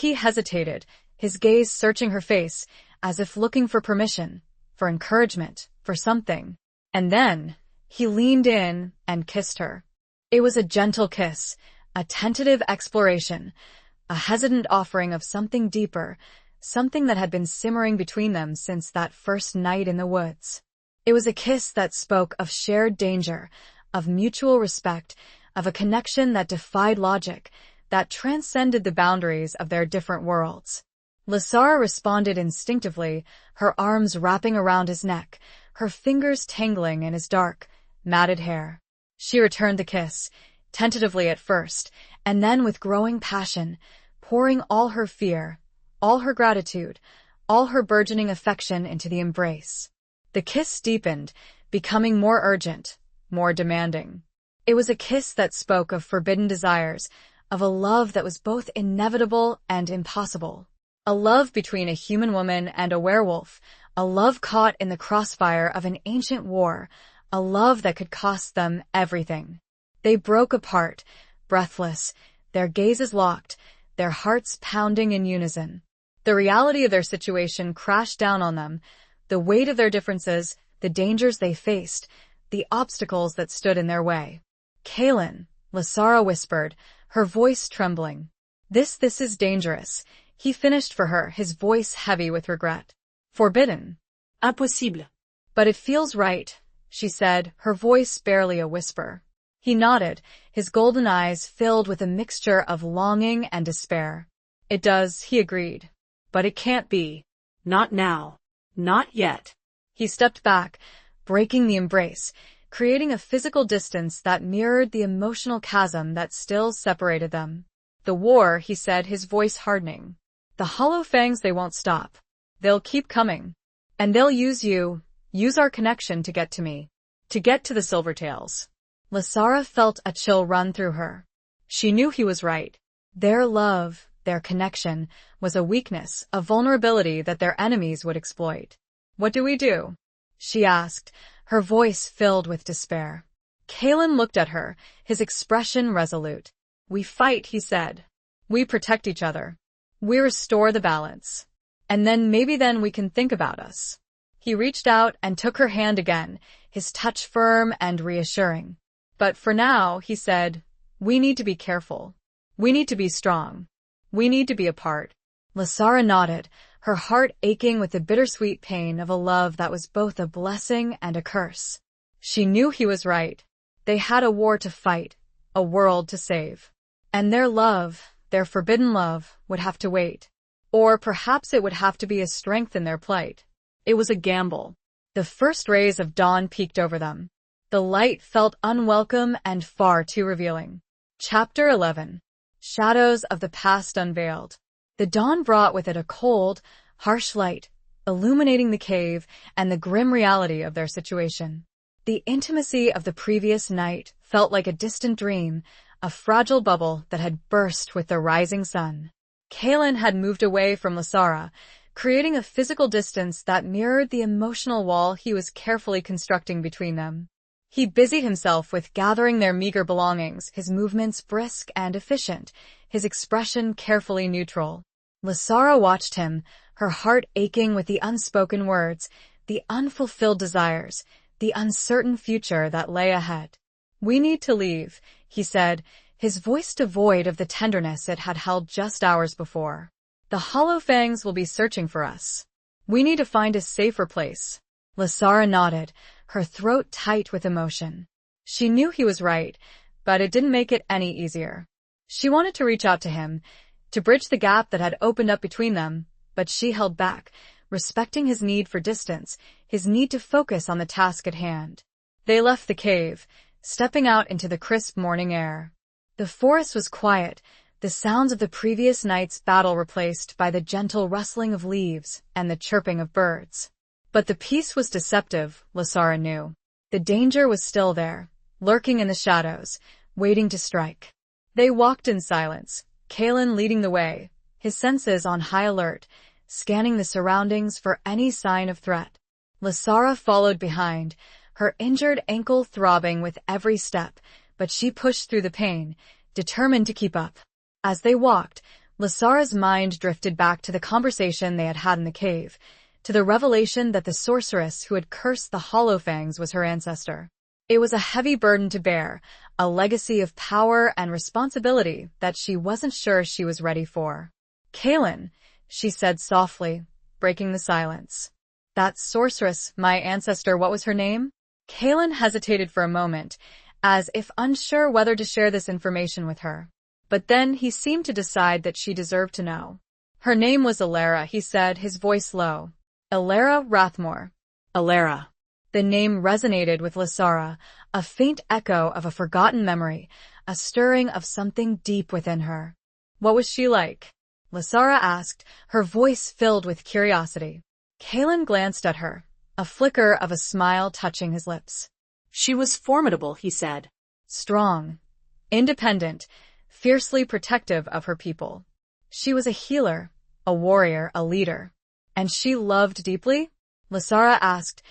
He hesitated, his gaze searching her face, as if looking for permission, for encouragement, for something. And then, he leaned in and kissed her. It was a gentle kiss, a tentative exploration, a hesitant offering of something deeper, something that had been simmering between them since that first night in the woods. It was a kiss that spoke of shared danger, of mutual respect, of a connection that defied logic, that transcended the boundaries of their different worlds. Lasara responded instinctively, her arms wrapping around his neck, her fingers tangling in his dark, matted hair. She returned the kiss, tentatively at first, and then with growing passion, pouring all her fear, all her gratitude, all her burgeoning affection into the embrace. The kiss deepened, becoming more urgent, more demanding. It was a kiss that spoke of forbidden desires, of a love that was both inevitable and impossible. A love between a human woman and a werewolf, a love caught in the crossfire of an ancient war, a love that could cost them everything. They broke apart, breathless, their gazes locked, their hearts pounding in unison. The reality of their situation crashed down on them, the weight of their differences, the dangers they faced, the obstacles that stood in their way. "Kaelin," Lasara whispered, her voice trembling. This is dangerous," he finished for her, his voice heavy with regret. "Forbidden." "Impossible." "But it feels right," she said, her voice barely a whisper. He nodded, his golden eyes filled with a mixture of longing and despair. "It does," he agreed. "But it can't be." "Not now. Not yet." He stepped back, breaking the embrace, creating a physical distance that mirrored the emotional chasm that still separated them. "The war," he said, his voice hardening. "The Hollowfangs, they won't stop. They'll keep coming. And they'll use our connection to get to me. To get to the Silvertails." Lasara felt a chill run through her. She knew he was right. Their love, their connection, was a weakness, a vulnerability that their enemies would exploit. "What do we do?" she asked, her voice filled with despair. Kaelin looked at her, his expression resolute. "We fight," he said. "We protect each other. We restore the balance. And then maybe we can think about us." He reached out and took her hand again, his touch firm and reassuring. "But for now," he said, "we need to be careful. We need to be strong. We need to be apart." Lasara nodded, her heart aching with the bittersweet pain of a love that was both a blessing and a curse. She knew he was right. They had a war to fight, a world to save. And their love, their forbidden love, would have to wait. Or perhaps it would have to be a strength in their plight. It was a gamble. The first rays of dawn peeked over them. The light felt unwelcome and far too revealing. Chapter 11. Shadows of the Past Unveiled. The dawn brought with it a cold, harsh light, illuminating the cave and the grim reality of their situation. The intimacy of the previous night felt like a distant dream, a fragile bubble that had burst with the rising sun. Kaelin had moved away from Lasara, creating a physical distance that mirrored the emotional wall he was carefully constructing between them. He busied himself with gathering their meager belongings, his movements brisk and efficient, his expression carefully neutral. Lasara watched him, her heart aching with the unspoken words, the unfulfilled desires, the uncertain future that lay ahead. "We need to leave," he said, his voice devoid of the tenderness it had held just hours before. "The Hollowfangs will be searching for us. We need to find a safer place." Lasara nodded, her throat tight with emotion. She knew he was right, but it didn't make it any easier. She wanted to reach out to him, to bridge the gap that had opened up between them, but she held back, respecting his need for distance, his need to focus on the task at hand. They left the cave, stepping out into the crisp morning air. The forest was quiet, the sounds of the previous night's battle replaced by the gentle rustling of leaves and the chirping of birds. But the peace was deceptive, Lasara knew. The danger was still there, lurking in the shadows, waiting to strike. They walked in silence, Kalen leading the way, his senses on high alert, scanning the surroundings for any sign of threat. Lasara followed behind, her injured ankle throbbing with every step, but she pushed through the pain, determined to keep up. As they walked, Lasara's mind drifted back to the conversation they had had in the cave, to the revelation that the sorceress who had cursed the Hollowfangs was her ancestor. It was a heavy burden to bear, a legacy of power and responsibility that she wasn't sure she was ready for. "Kalen," she said softly, breaking the silence. "That sorceress, my ancestor, what was her name?" Kalen hesitated for a moment, as if unsure whether to share this information with her. But then he seemed to decide that she deserved to know. "Her name was Alara," he said, his voice low. "Alara Rathmore." Alara. The name resonated with Lasara, a faint echo of a forgotten memory, a stirring of something deep within her. "What was she like?" Lasara asked, her voice filled with curiosity. Kalen glanced at her, a flicker of a smile touching his lips. "She was formidable," he said. "Strong, independent, fiercely protective of her people. She was a healer, a warrior, a leader." "And she loved deeply?" Lasara asked,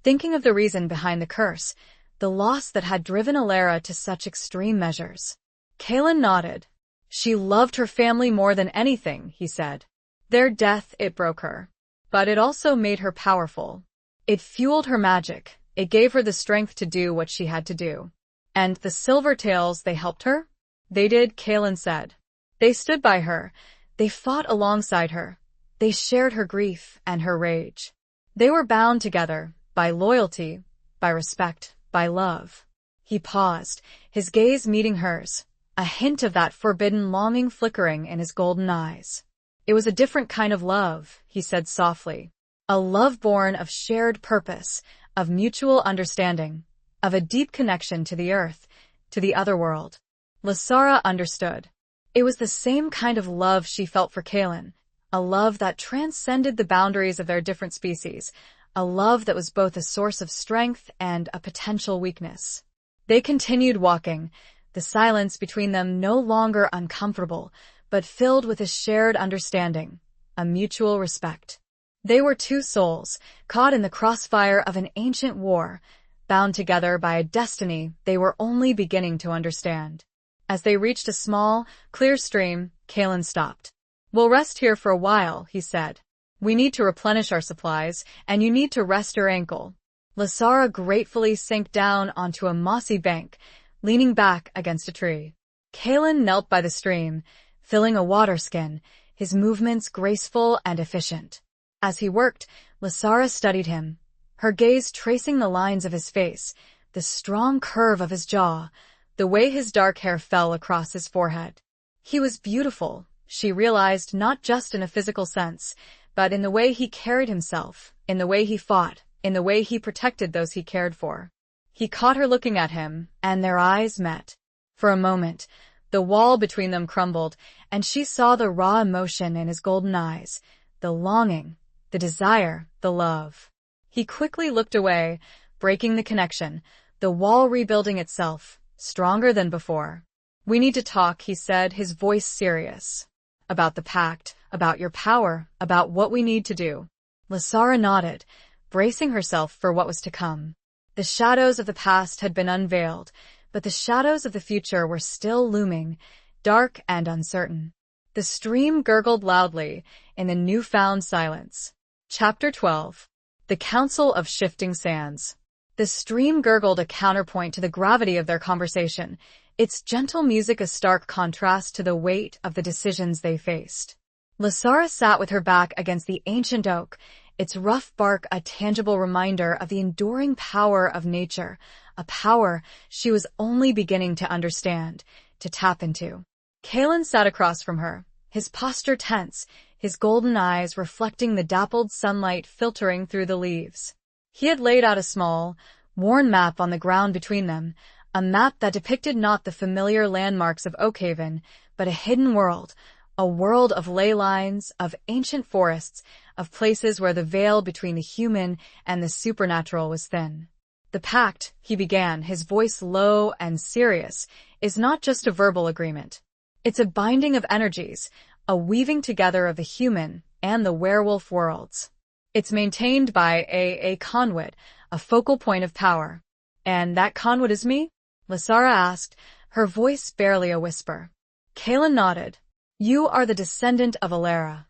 thinking of the reason behind the curse, the loss that had driven Alara to such extreme measures. Kalen nodded. "She loved her family more than anything," he said. "Their death, it broke her. But it also made her powerful. It fueled her magic. It gave her the strength to do what she had to do." "And the Silvertails, they helped her?" "They did," Kalen said. "They stood by her. They fought alongside her. They shared her grief and her rage. They were bound together by loyalty, by respect, by love." He paused, his gaze meeting hers, a hint of that forbidden longing flickering in his golden eyes. "It was a different kind of love," he said softly. "A love born of shared purpose, of mutual understanding, of a deep connection to the earth, to the other world." Lasara understood. It was the same kind of love she felt for Kalen, a love that transcended the boundaries of their different species, a love that was both a source of strength and a potential weakness. They continued walking, the silence between them no longer uncomfortable, but filled with a shared understanding, a mutual respect. They were two souls, caught in the crossfire of an ancient war, bound together by a destiny they were only beginning to understand. As they reached a small, clear stream, Kalen stopped. "We'll rest here for a while," he said. "We need to replenish our supplies, and you need to rest your ankle." Lasara gratefully sank down onto a mossy bank, leaning back against a tree. Kalen knelt by the stream, filling a water skin, his movements graceful and efficient. As he worked, Lasara studied him, her gaze tracing the lines of his face, the strong curve of his jaw, the way his dark hair fell across his forehead. He was beautiful, she realized, not just in a physical sense, but in the way he carried himself, in the way he fought, in the way he protected those he cared for. He caught her looking at him, and their eyes met. For a moment, the wall between them crumbled, and she saw the raw emotion in his golden eyes, the longing, the desire, the love. He quickly looked away, breaking the connection, the wall rebuilding itself, stronger than before. "We need to talk," he said, his voice serious. "About the pact, about your power, about what we need to do." Lasara nodded, bracing herself for what was to come. The shadows of the past had been unveiled, but the shadows of the future were still looming, dark and uncertain. The stream gurgled loudly in the newfound silence. Chapter 12. The Council of Shifting Sands. The stream gurgled a counterpoint to the gravity of their conversation, its gentle music a stark contrast to the weight of the decisions they faced. Lasara sat with her back against the ancient oak, its rough bark a tangible reminder of the enduring power of nature, a power she was only beginning to understand, to tap into. Kalen sat across from her, his posture tense, his golden eyes reflecting the dappled sunlight filtering through the leaves. He had laid out a small, worn map on the ground between them, a map that depicted not the familiar landmarks of Oakhaven, but a hidden world, a world of ley lines, of ancient forests, of places where the veil between the human and the supernatural was thin. The pact, he began, his voice low and serious, is not just a verbal agreement. It's a binding of energies, a weaving together of the human and the werewolf worlds. It's maintained by a conduit, a focal point of power. And that conduit is me? Lasara asked, her voice barely a whisper. Kalen nodded. You are the descendant of Alara,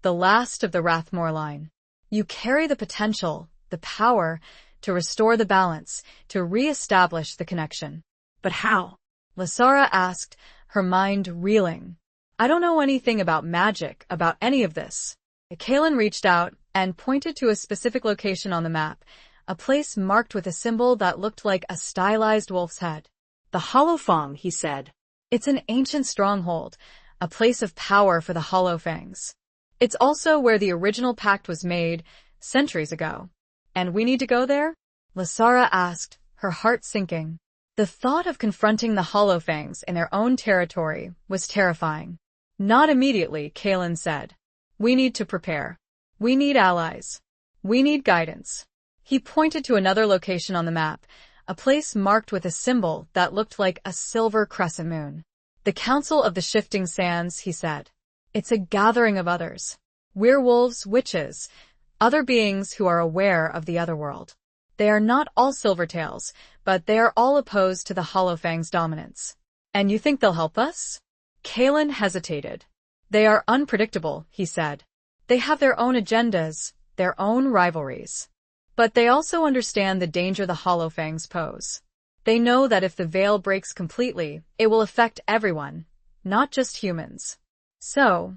the last of the Rathmore line. You carry the potential, the power, to restore the balance, to re-establish the connection. But how? Lasara asked, her mind reeling. I don't know anything about magic, about any of this. Kalen reached out and pointed to a specific location on the map, a place marked with a symbol that looked like a stylized wolf's head. The Hollowfang, he said. It's an ancient stronghold, a place of power for the Hollowfangs. It's also where the original pact was made, centuries ago. And we need to go there? Lasara asked, her heart sinking. The thought of confronting the Hollowfangs in their own territory was terrifying. Not immediately, Kalen said. We need to prepare. We need allies. We need guidance. He pointed to another location on the map, a place marked with a symbol that looked like a silver crescent moon. The Council of the Shifting Sands, he said. It's a gathering of others. Werewolves, witches, other beings who are aware of the other world. They are not all Silvertails, but they are all opposed to the Hollowfangs' dominance. And you think they'll help us? Kalen hesitated. They are unpredictable, he said. They have their own agendas, their own rivalries. But they also understand the danger the Hollowfangs pose. They know that if the veil breaks completely, it will affect everyone, not just humans. So,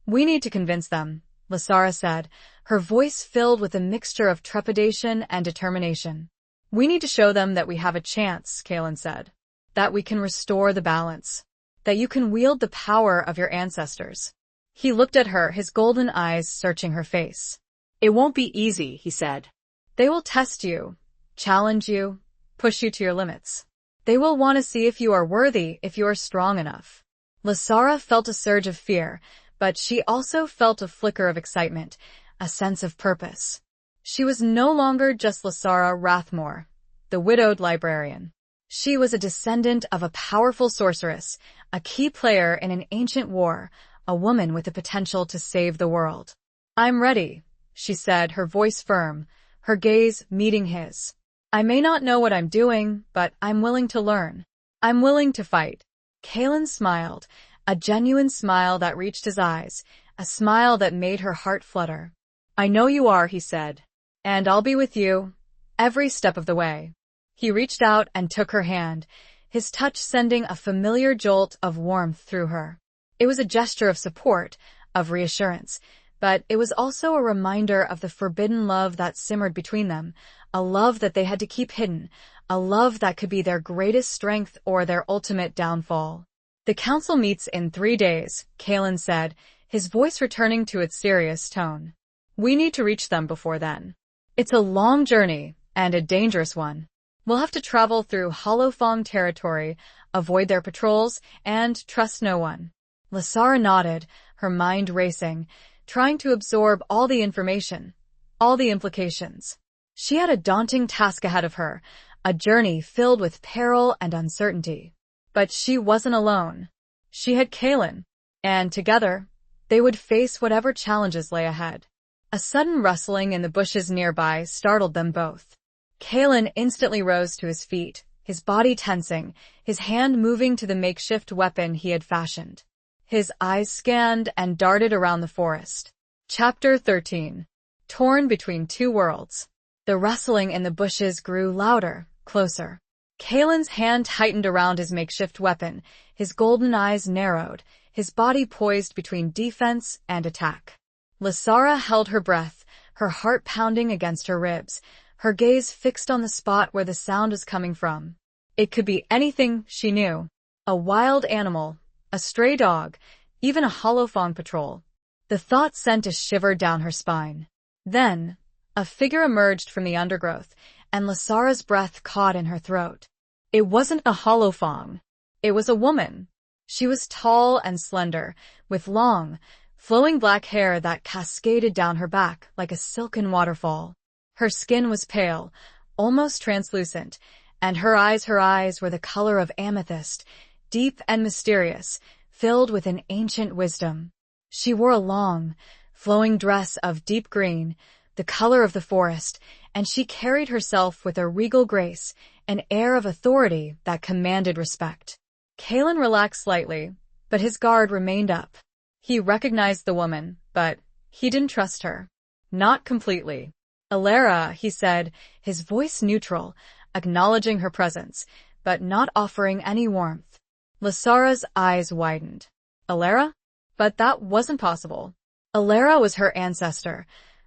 we need to convince them, Lasara said, her voice filled with a mixture of trepidation and determination. We need to show them that we have a chance, Kalen said. That we can restore the balance. That you can wield the power of your ancestors. He looked at her, his golden eyes searching her face. It won't be easy, he said. They will test you, challenge you, push you to your limits. They will want to see if you are worthy, if you are strong enough. Lasara felt a surge of fear, but she also felt a flicker of excitement, a sense of purpose. She was no longer just Lasara Rathmore, the widowed librarian. She was a descendant of a powerful sorceress, a key player in an ancient war, a woman with the potential to save the world. I'm ready, she said, her voice firm, her gaze meeting his. I may not know what I'm doing, but I'm willing to learn. I'm willing to fight. Kalen smiled, a genuine smile that reached his eyes, a smile that made her heart flutter. I know you are, he said. And I'll be with you, every step of the way. He reached out and took her hand, his touch sending a familiar jolt of warmth through her. It was a gesture of support, of reassurance, but it was also a reminder of the forbidden love that simmered between them, a love that they had to keep hidden, a love that could be their greatest strength or their ultimate downfall. The council meets in 3 days, Kalen said, his voice returning to its serious tone. We need to reach them before then. It's a long journey, and a dangerous one. We'll have to travel through Hollowfang territory, avoid their patrols, and trust no one. Lasara nodded, her mind racing, trying to absorb all the information, all the implications. She had a daunting task ahead of her, a journey filled with peril and uncertainty. But she wasn't alone. She had Kalen, and together, they would face whatever challenges lay ahead. A sudden rustling in the bushes nearby startled them both. Kalen instantly rose to his feet, his body tensing, his hand moving to the makeshift weapon he had fashioned. His eyes scanned and darted around the forest. Chapter 13. Torn between two worlds. The rustling in the bushes grew louder, closer. Kalen's hand tightened around his makeshift weapon, his golden eyes narrowed, his body poised between defense and attack. Lysara held her breath, her heart pounding against her ribs, her gaze fixed on the spot where the sound was coming from. It could be anything, she knew. A wild animal, a stray dog, even a Hollowfang patrol. The thought sent a shiver down her spine. Then, a figure emerged from the undergrowth, and Lysara's breath caught in her throat. It wasn't a Hollowfang. It was a woman. She was tall and slender, with long, flowing black hair that cascaded down her back like a silken waterfall. Her skin was pale, almost translucent, and her eyes were the color of amethyst, deep and mysterious, filled with an ancient wisdom. She wore a long, flowing dress of deep green, the color of the forest, and she carried herself with a regal grace, an air of authority that commanded respect. Kalen relaxed slightly, but his guard remained up. He recognized the woman, but he didn't trust her. Not completely. "Alara," he said, his voice neutral, acknowledging her presence, but not offering any warmth. Lysara's eyes widened. Alara? But that wasn't possible. Alara was her ancestor,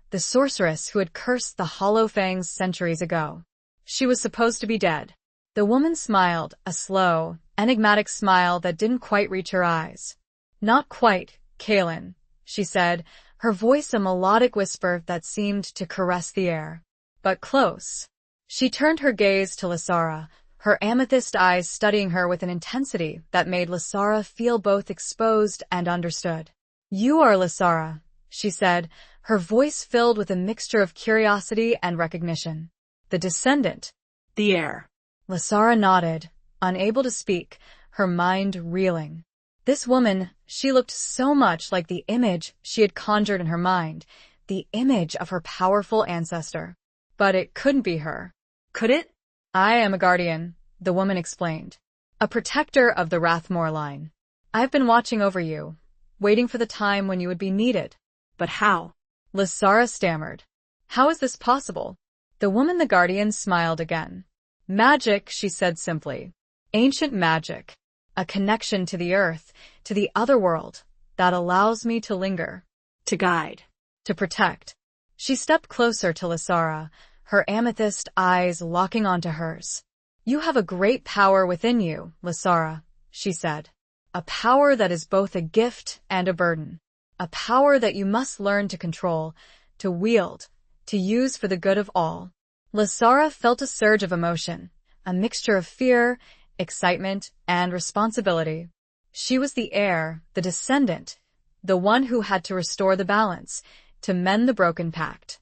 the sorceress who had cursed the Hollowfangs centuries ago. She was supposed to be dead. The woman smiled, a slow, enigmatic smile that didn't quite reach her eyes. "Not quite, Kalen," she said, her voice a melodic whisper that seemed to caress the air. "But close." She turned her gaze to Lysara, her amethyst eyes studying her with an intensity that made Lysara feel both exposed and understood. "You are Lysara," she said, her voice filled with a mixture of curiosity and recognition. "The descendant." The heir. Lysara nodded, unable to speak, her mind reeling. This woman, she looked so much like the image she had conjured in her mind, the image of her powerful ancestor. But it couldn't be her. Could it? "I am a guardian," the woman explained. "A protector of the Rathmore line. I've been watching over you, waiting for the time when you would be needed." "But how?" Lysara stammered. "How is this possible?" The woman the guardian smiled again. "Magic," she said simply. "Ancient magic. A connection to the earth, to the other world, that allows me to linger." "To guide." "To protect." She stepped closer to Lysara, her amethyst eyes locking onto hers. "You have a great power within you, Lysara," she said. "A power that is both a gift and a burden. A power that you must learn to control, to wield, to use for the good of all." Lysara felt a surge of emotion, a mixture of fear, excitement, and responsibility. She was the heir, the descendant, the one who had to restore the balance, to mend the broken pact.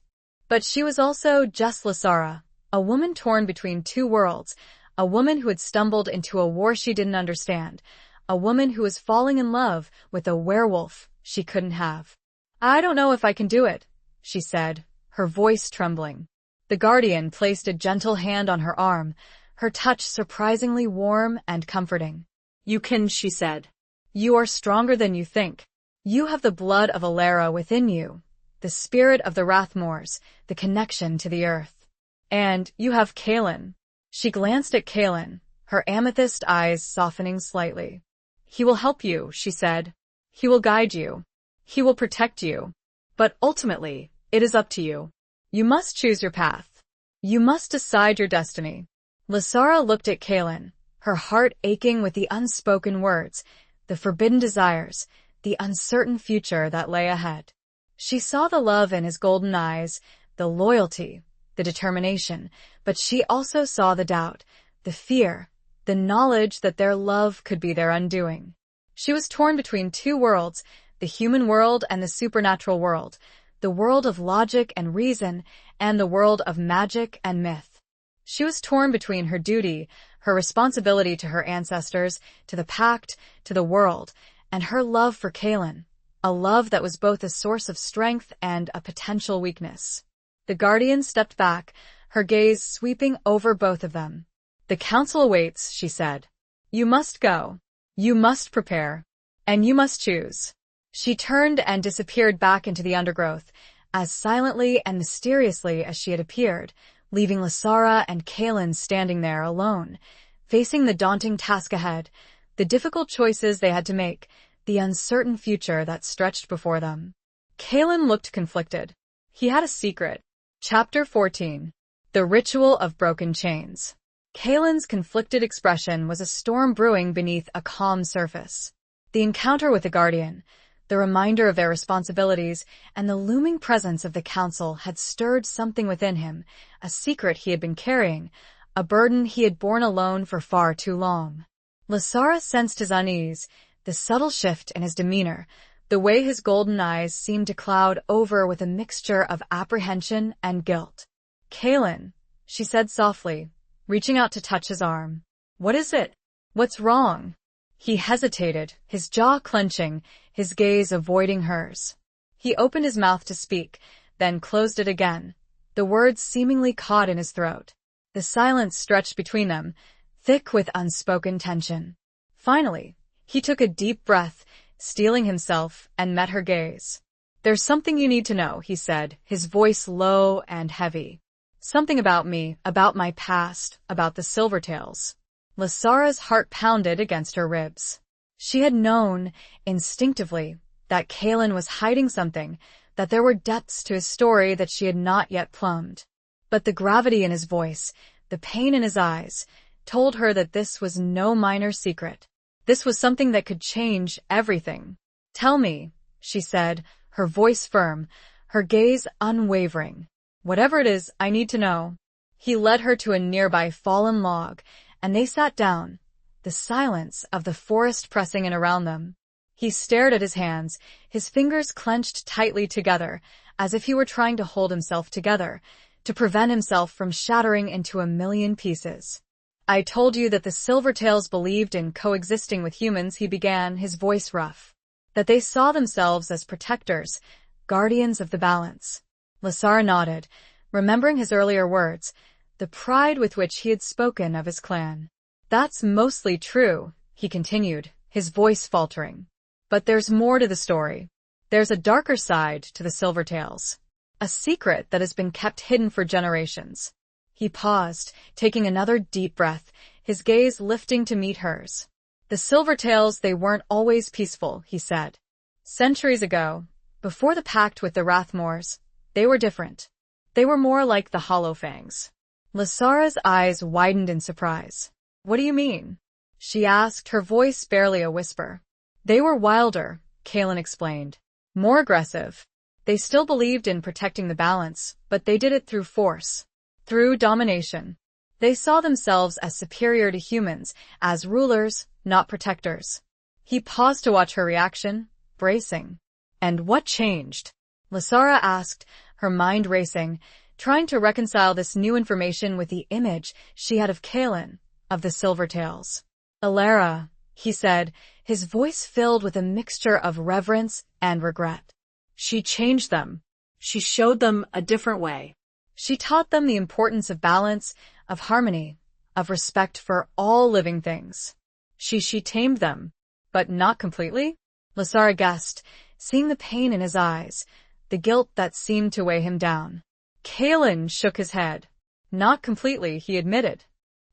But she was also just Lysara, a woman torn between two worlds, a woman who had stumbled into a war she didn't understand, a woman who was falling in love with a werewolf she couldn't have. "I don't know if I can do it," she said, her voice trembling. The guardian placed a gentle hand on her arm, her touch surprisingly warm and comforting. "You can," she said. "You are stronger than you think. You have the blood of Alara within you, the spirit of the Rathmores, the connection to the earth. And you have Kalen." She glanced at Kalen, her amethyst eyes softening slightly. "He will help you," she said. "He will guide you. He will protect you. But ultimately, it is up to you. You must choose your path. You must decide your destiny." Lysara looked at Kalen, her heart aching with the unspoken words, the forbidden desires, the uncertain future that lay ahead. She saw the love in his golden eyes, the loyalty, the determination, but she also saw the doubt, the fear, the knowledge that their love could be their undoing. She was torn between two worlds, the human world and the supernatural world, the world of logic and reason, and the world of magic and myth. She was torn between her duty, her responsibility to her ancestors, to the pact, to the world, and her love for Kalen, a love that was both a source of strength and a potential weakness. The guardian stepped back, her gaze sweeping over both of them. "The council awaits," she said. "You must go. You must prepare." And you must choose. She turned and disappeared back into the undergrowth, as silently and mysteriously as she had appeared, leaving Lasara and Kaelin standing there alone, facing the daunting task ahead, the difficult choices they had to make, the uncertain future that stretched before them. Kaelin looked conflicted. He had a secret. Chapter 14. The Ritual of Broken Chains. Kaelin's conflicted expression was a storm brewing beneath a calm surface. The encounter with the Guardian, the reminder of their responsibilities, and the looming presence of the Council had stirred something within him, a secret he had been carrying, a burden he had borne alone for far too long. Lasara sensed his unease, the subtle shift in his demeanor, the way his golden eyes seemed to cloud over with a mixture of apprehension and guilt. "Kaelin," she said softly, reaching out to touch his arm. "What is it? What's wrong?" He hesitated, his jaw clenching, his gaze avoiding hers. He opened his mouth to speak, then closed it again, the words seemingly caught in his throat. The silence stretched between them, thick with unspoken tension. Finally, he took a deep breath, steeling himself, and met her gaze. "There's something you need to know," he said, his voice low and heavy. "Something about me, about my past, about the Silvertails." Lasara's heart pounded against her ribs. She had known, instinctively, that Kaelin was hiding something, that there were depths to his story that she had not yet plumbed. But the gravity in his voice, the pain in his eyes, told her that this was no minor secret. This was something that could change everything. "Tell me," she said, her voice firm, her gaze unwavering. "Whatever it is, I need to know." He led her to a nearby fallen log, and they sat down, the silence of the forest pressing in around them. He stared at his hands, his fingers clenched tightly together, as if he were trying to hold himself together, to prevent himself from shattering into a million pieces. "I told you that the Silvertails believed in coexisting with humans," he began, his voice rough. "That they saw themselves as protectors, guardians of the balance." Lasara nodded, remembering his earlier words, the pride with which he had spoken of his clan. "That's mostly true," he continued, his voice faltering. "But there's more to the story. There's a darker side to the Silvertails. A secret that has been kept hidden for generations." He paused, taking another deep breath, his gaze lifting to meet hers. "The Silvertails, they weren't always peaceful," he said. "Centuries ago, before the pact with the Rathmores, they were different. They were more like the Hollowfangs." Lasara's eyes widened in surprise. "What do you mean?" she asked, her voice barely a whisper. "They were wilder," Kaelin explained. "More aggressive. They still believed in protecting the balance, but they did it through force. Through domination. They saw themselves as superior to humans, as rulers, not protectors." He paused to watch her reaction, bracing. "And what changed?" Lasara asked, her mind racing, trying to reconcile this new information with the image she had of Kaelin, of the Silvertails. "Alara," he said, his voice filled with a mixture of reverence and regret. "She changed them. She showed them a different way. She taught them the importance of balance, of harmony, of respect for all living things. She tamed them, but not completely?" Lasara guessed, seeing the pain in his eyes, the guilt that seemed to weigh him down. Kaelin shook his head. "Not completely," he admitted.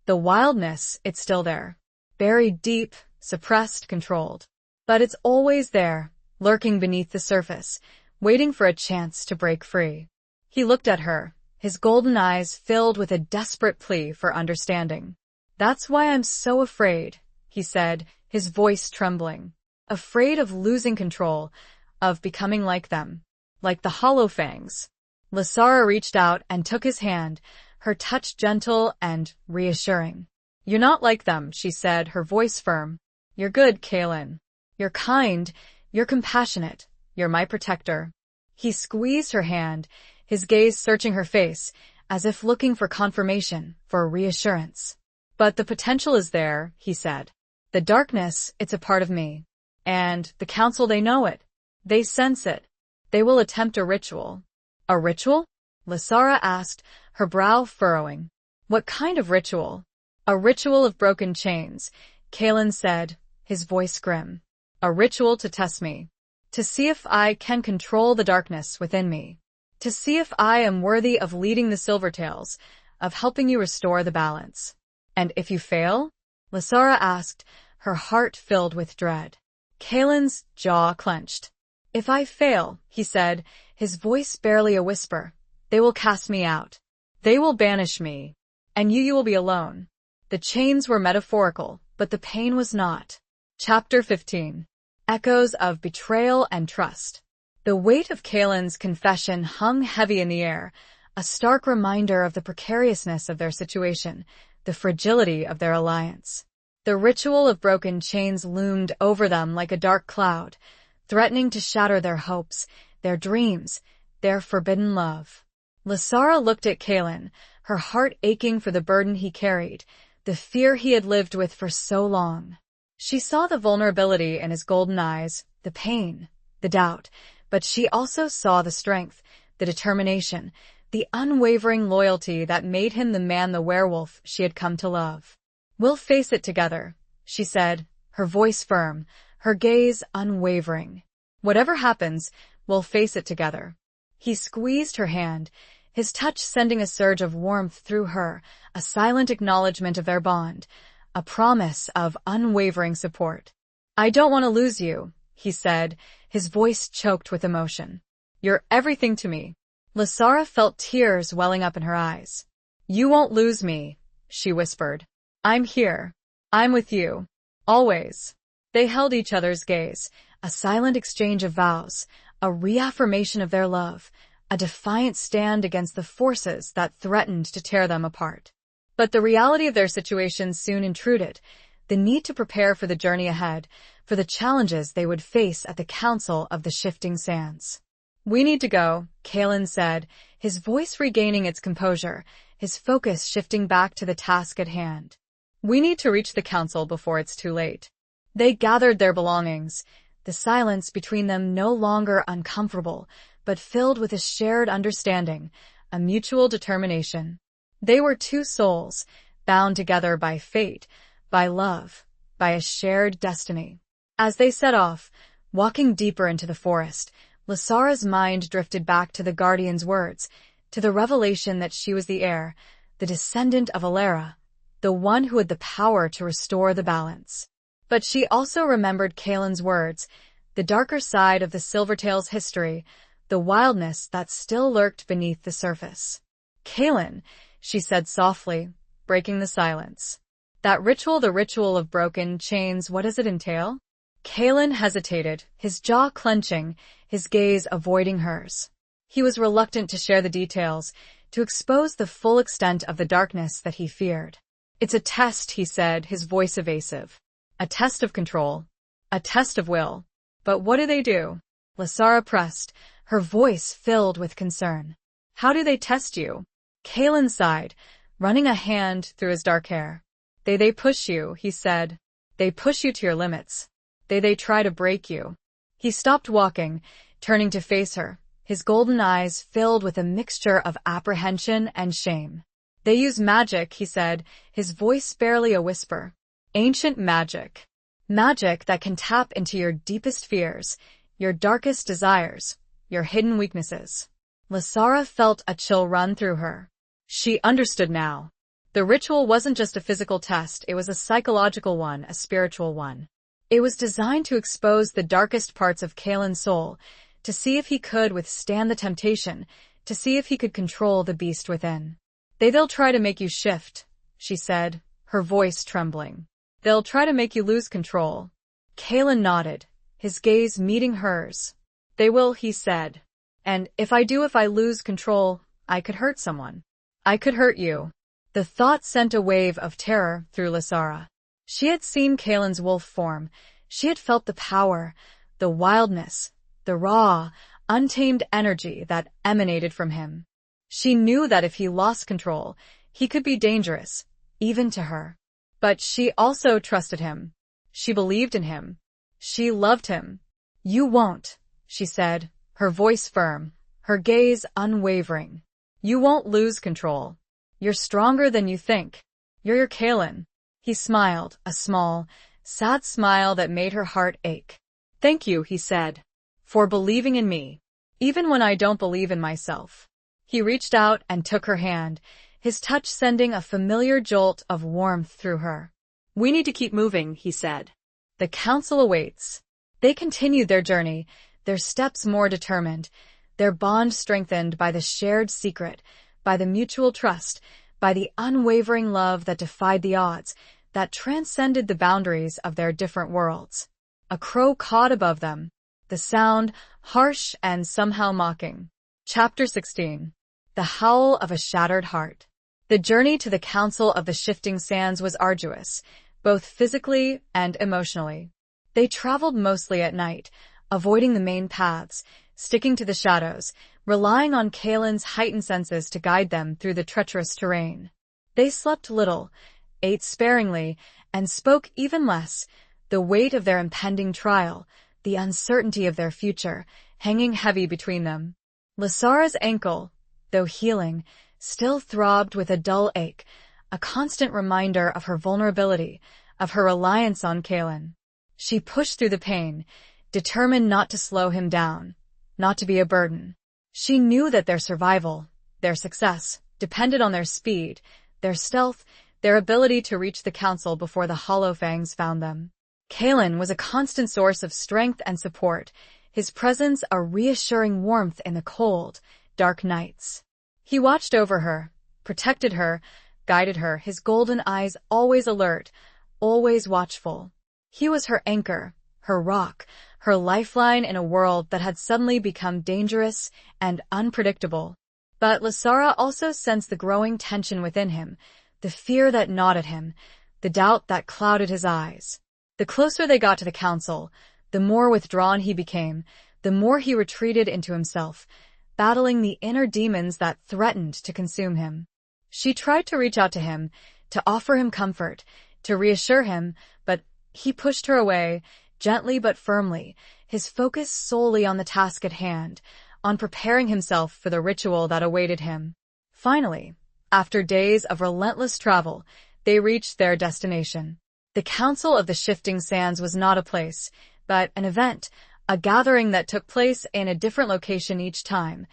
"The wildness, it's still there. Buried deep, suppressed, controlled. But it's always there, lurking beneath the surface, waiting for a chance to break free." He looked at her, his golden eyes filled with a desperate plea for understanding. "That's why I'm so afraid," he said, his voice trembling. "Afraid of losing control, of becoming like them, like the Hollowfangs." Lasara reached out and took his hand, her touch gentle and reassuring. "You're not like them," she said, her voice firm. "You're good, Kaelin. You're kind, you're compassionate, you're my protector." He squeezed her hand, his gaze searching her face, as if looking for confirmation, for reassurance. "But the potential is there," he said. "The darkness, it's a part of me. And the Council, they know it. They sense it. They will attempt a ritual." "A ritual?" Lasara asked, her brow furrowing. "What kind of ritual?" "A ritual of broken chains," Kaelin said, his voice grim. A ritual to test me. To see if I can control the darkness within me. To see if I am worthy of leading the Silvertails, of helping you restore the balance. And if you fail? Lysara asked, her heart filled with dread. Kalen's jaw clenched. If I fail, he said, his voice barely a whisper, they will cast me out. They will banish me. And you will be alone. The chains were metaphorical, but the pain was not. Chapter 15. Echoes of Betrayal and Trust. The weight of Kalen's confession hung heavy in the air, a stark reminder of the precariousness of their situation, the fragility of their alliance. The ritual of broken chains loomed over them like a dark cloud, threatening to shatter their hopes, their dreams, their forbidden love. Lysara looked at Kalen, her heart aching for the burden he carried, the fear he had lived with for so long. She saw the vulnerability in his golden eyes, the pain, the doubt, but she also saw the strength, the determination, the unwavering loyalty that made him the man, the werewolf she had come to love. We'll face it together, she said, her voice firm, her gaze unwavering. Whatever happens, we'll face it together. He squeezed her hand, his touch sending a surge of warmth through her, a silent acknowledgement of their bond, a promise of unwavering support. I don't want to lose you, he said, his voice choked with emotion. You're everything to me. Lysara felt tears welling up in her eyes. You won't lose me, she whispered. I'm here. I'm with you. Always. They held each other's gaze, a silent exchange of vows, a reaffirmation of their love, a defiant stand against the forces that threatened to tear them apart. But the reality of their situation soon intruded, the need to prepare for the journey ahead, for the challenges they would face at the Council of the Shifting Sands. We need to go, Kalen said, his voice regaining its composure, his focus shifting back to the task at hand. We need to reach the council before it's too late. They gathered their belongings, the silence between them no longer uncomfortable, but filled with a shared understanding, a mutual determination. They were two souls, bound together by fate, by love, by a shared destiny. As they set off, walking deeper into the forest, Lysara's mind drifted back to the Guardian's words, to the revelation that she was the heir, the descendant of Alara, the one who had the power to restore the balance. But she also remembered Kalen's words, the darker side of the Silvertails' history, the wildness that still lurked beneath the surface. Kalen, she said softly, breaking the silence. That ritual, the ritual of broken chains, what does it entail? Kalen hesitated, his jaw clenching, his gaze avoiding hers. He was reluctant to share the details, to expose the full extent of the darkness that he feared. It's a test, he said, his voice evasive. A test of control. A test of will. But what do? Lysara pressed, her voice filled with concern. How do they test you? Kalen sighed, running a hand through his dark hair. They push you, he said. They push you to your limits. They try to break you. He stopped walking, turning to face her, his golden eyes filled with a mixture of apprehension and shame. They use magic, he said, his voice barely a whisper. Ancient magic. Magic that can tap into your deepest fears, your darkest desires, your hidden weaknesses. Lysara felt a chill run through her. She understood now. The ritual wasn't just a physical test, it was a psychological one, a spiritual one. It was designed to expose the darkest parts of Kalen's soul, to see if he could withstand the temptation, to see if he could control the beast within. They'll try to make you shift, she said, her voice trembling. They'll try to make you lose control. Kalen nodded, his gaze meeting hers. They will, he said. And if I lose control, I could hurt someone. I could hurt you. The thought sent a wave of terror through Lysara. She had seen Kalen's wolf form. She had felt the power, the wildness, the raw, untamed energy that emanated from him. She knew that if he lost control, he could be dangerous, even to her. But she also trusted him. She believed in him. She loved him. You won't, she said, her voice firm, her gaze unwavering. You won't lose control. You're stronger than you think. You're your Kalen. He smiled, a small, sad smile that made her heart ache. Thank you, he said, for believing in me, even when I don't believe in myself. He reached out and took her hand, his touch sending a familiar jolt of warmth through her. We need to keep moving, he said. The council awaits. They continued their journey, their steps more determined, their bond strengthened by the shared secret, by the mutual trust, by the unwavering love that defied the odds, that transcended the boundaries of their different worlds. A crow cawed above them, the sound harsh and somehow mocking. Chapter 16. The Howl of a Shattered Heart. The journey to the Council of the Shifting Sands was arduous, both physically and emotionally. They traveled mostly at night, avoiding the main paths, sticking to the shadows, relying on Kalen's heightened senses to guide them through the treacherous terrain. They slept little, ate sparingly, and spoke even less, the weight of their impending trial, the uncertainty of their future, hanging heavy between them. Lysara's ankle, though healing, still throbbed with a dull ache, a constant reminder of her vulnerability, of her reliance on Kalen. She pushed through the pain, determined not to slow him down, not to be a burden. She knew that their survival, their success, depended on their speed, their stealth, their ability to reach the council before the Hollowfangs found them. Kalen was a constant source of strength and support, his presence a reassuring warmth in the cold, dark nights. He watched over her, protected her, guided her, his golden eyes always alert, always watchful. He was her anchor, her rock, her lifeline in a world that had suddenly become dangerous and unpredictable. But Lysara also sensed the growing tension within him, the fear that gnawed at him, the doubt that clouded his eyes. The closer they got to the council, the more withdrawn he became, the more he retreated into himself, battling the inner demons that threatened to consume him. She tried to reach out to him, to offer him comfort, to reassure him, but he pushed her away, gently but firmly, his focus solely on the task at hand, on preparing himself for the ritual that awaited him. Finally, after days of relentless travel, they reached their destination. The Council of the Shifting Sands was not a place, but an event, a gathering that took place in a different location each time,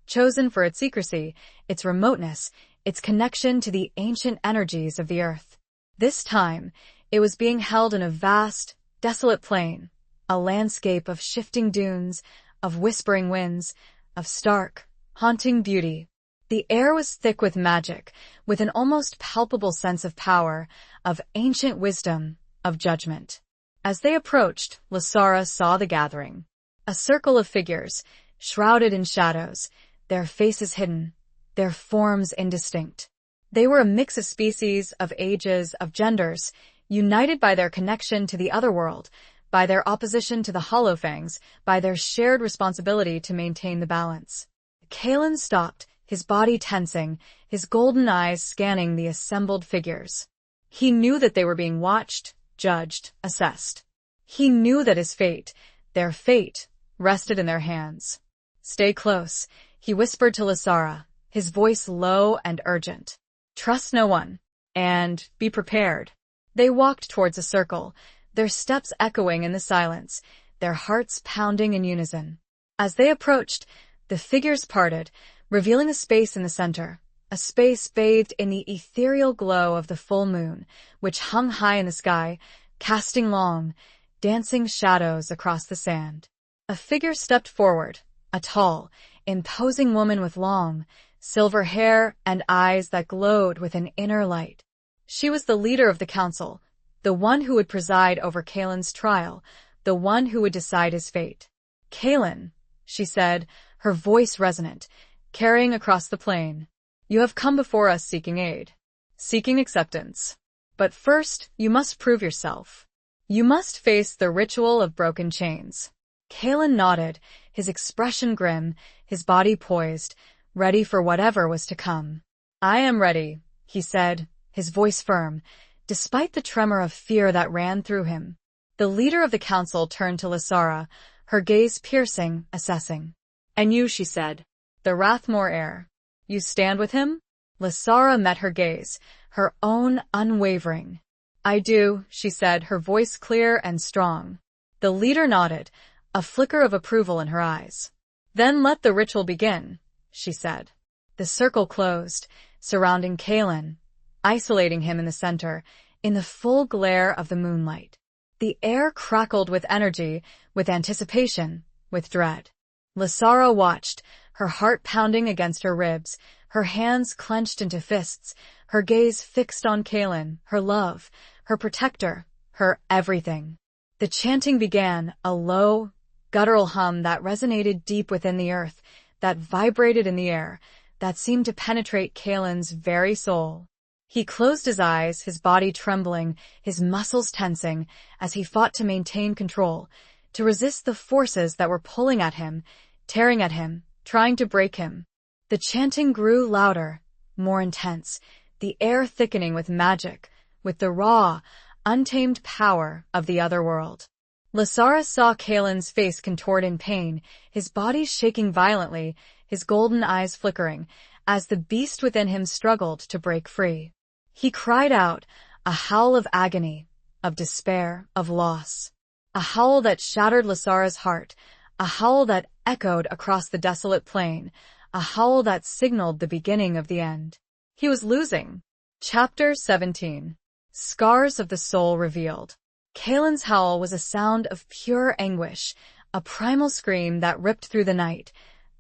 chosen for its secrecy, its remoteness, its connection to the ancient energies of the earth. This time, it was being held in a vast, desolate plain, a landscape of shifting dunes, of whispering winds, of stark, haunting beauty. The air was thick with magic, with an almost palpable sense of power, of ancient wisdom, of judgment. As they approached, Lysara saw the gathering. A circle of figures, shrouded in shadows, their faces hidden, their forms indistinct. They were a mix of species, of ages, of genders, united by their connection to the other world, by their opposition to the Hollowfangs, by their shared responsibility to maintain the balance. Kalen stopped, his body tensing, his golden eyes scanning the assembled figures. He knew that they were being watched, judged, assessed. He knew that his fate, their fate, rested in their hands. Stay close, he whispered to Lysara, his voice low and urgent. Trust no one, and be prepared. They walked towards a circle, their steps echoing in the silence, their hearts pounding in unison. As they approached, the figures parted, revealing a space in the center, a space bathed in the ethereal glow of the full moon, which hung high in the sky, casting long, dancing shadows across the sand. A figure stepped forward, a tall, imposing woman with long, silver hair and eyes that glowed with an inner light. She was the leader of the council, the one who would preside over Kalen's trial, the one who would decide his fate. Kalen, she said, her voice resonant, carrying across the plain. You have come before us seeking aid, seeking acceptance. But first, you must prove yourself. You must face the ritual of broken chains. Kalen nodded, his expression grim, his body poised, ready for whatever was to come. I am ready, he said, his voice firm, despite the tremor of fear that ran through him. The leader of the council turned to Lysara, her gaze piercing, assessing. And you, she said, the Rathmore heir. You stand with him? Lysara met her gaze, her own unwavering. I do, she said, her voice clear and strong. The leader nodded, a flicker of approval in her eyes. Then let the ritual begin, she said. The circle closed, surrounding Kalen, isolating him in the center, in the full glare of the moonlight. The air crackled with energy, with anticipation, with dread. Lasara watched, her heart pounding against her ribs, her hands clenched into fists, her gaze fixed on Kalen, her love, her protector, her everything. The chanting began, a low, guttural hum that resonated deep within the earth, that vibrated in the air, that seemed to penetrate Kalen's very soul. He closed his eyes, his body trembling, his muscles tensing, as he fought to maintain control, to resist the forces that were pulling at him, tearing at him, trying to break him. The chanting grew louder, more intense, the air thickening with magic, with the raw, untamed power of the other world. Lasara saw Kalen's face contort in pain, his body shaking violently, his golden eyes flickering, as the beast within him struggled to break free. He cried out, a howl of agony, of despair, of loss. A howl that shattered Lasara's heart, a howl that echoed across the desolate plain, a howl that signaled the beginning of the end. He was losing. Chapter 17. Scars of the Soul Revealed. Kalen's howl was a sound of pure anguish, a primal scream that ripped through the night,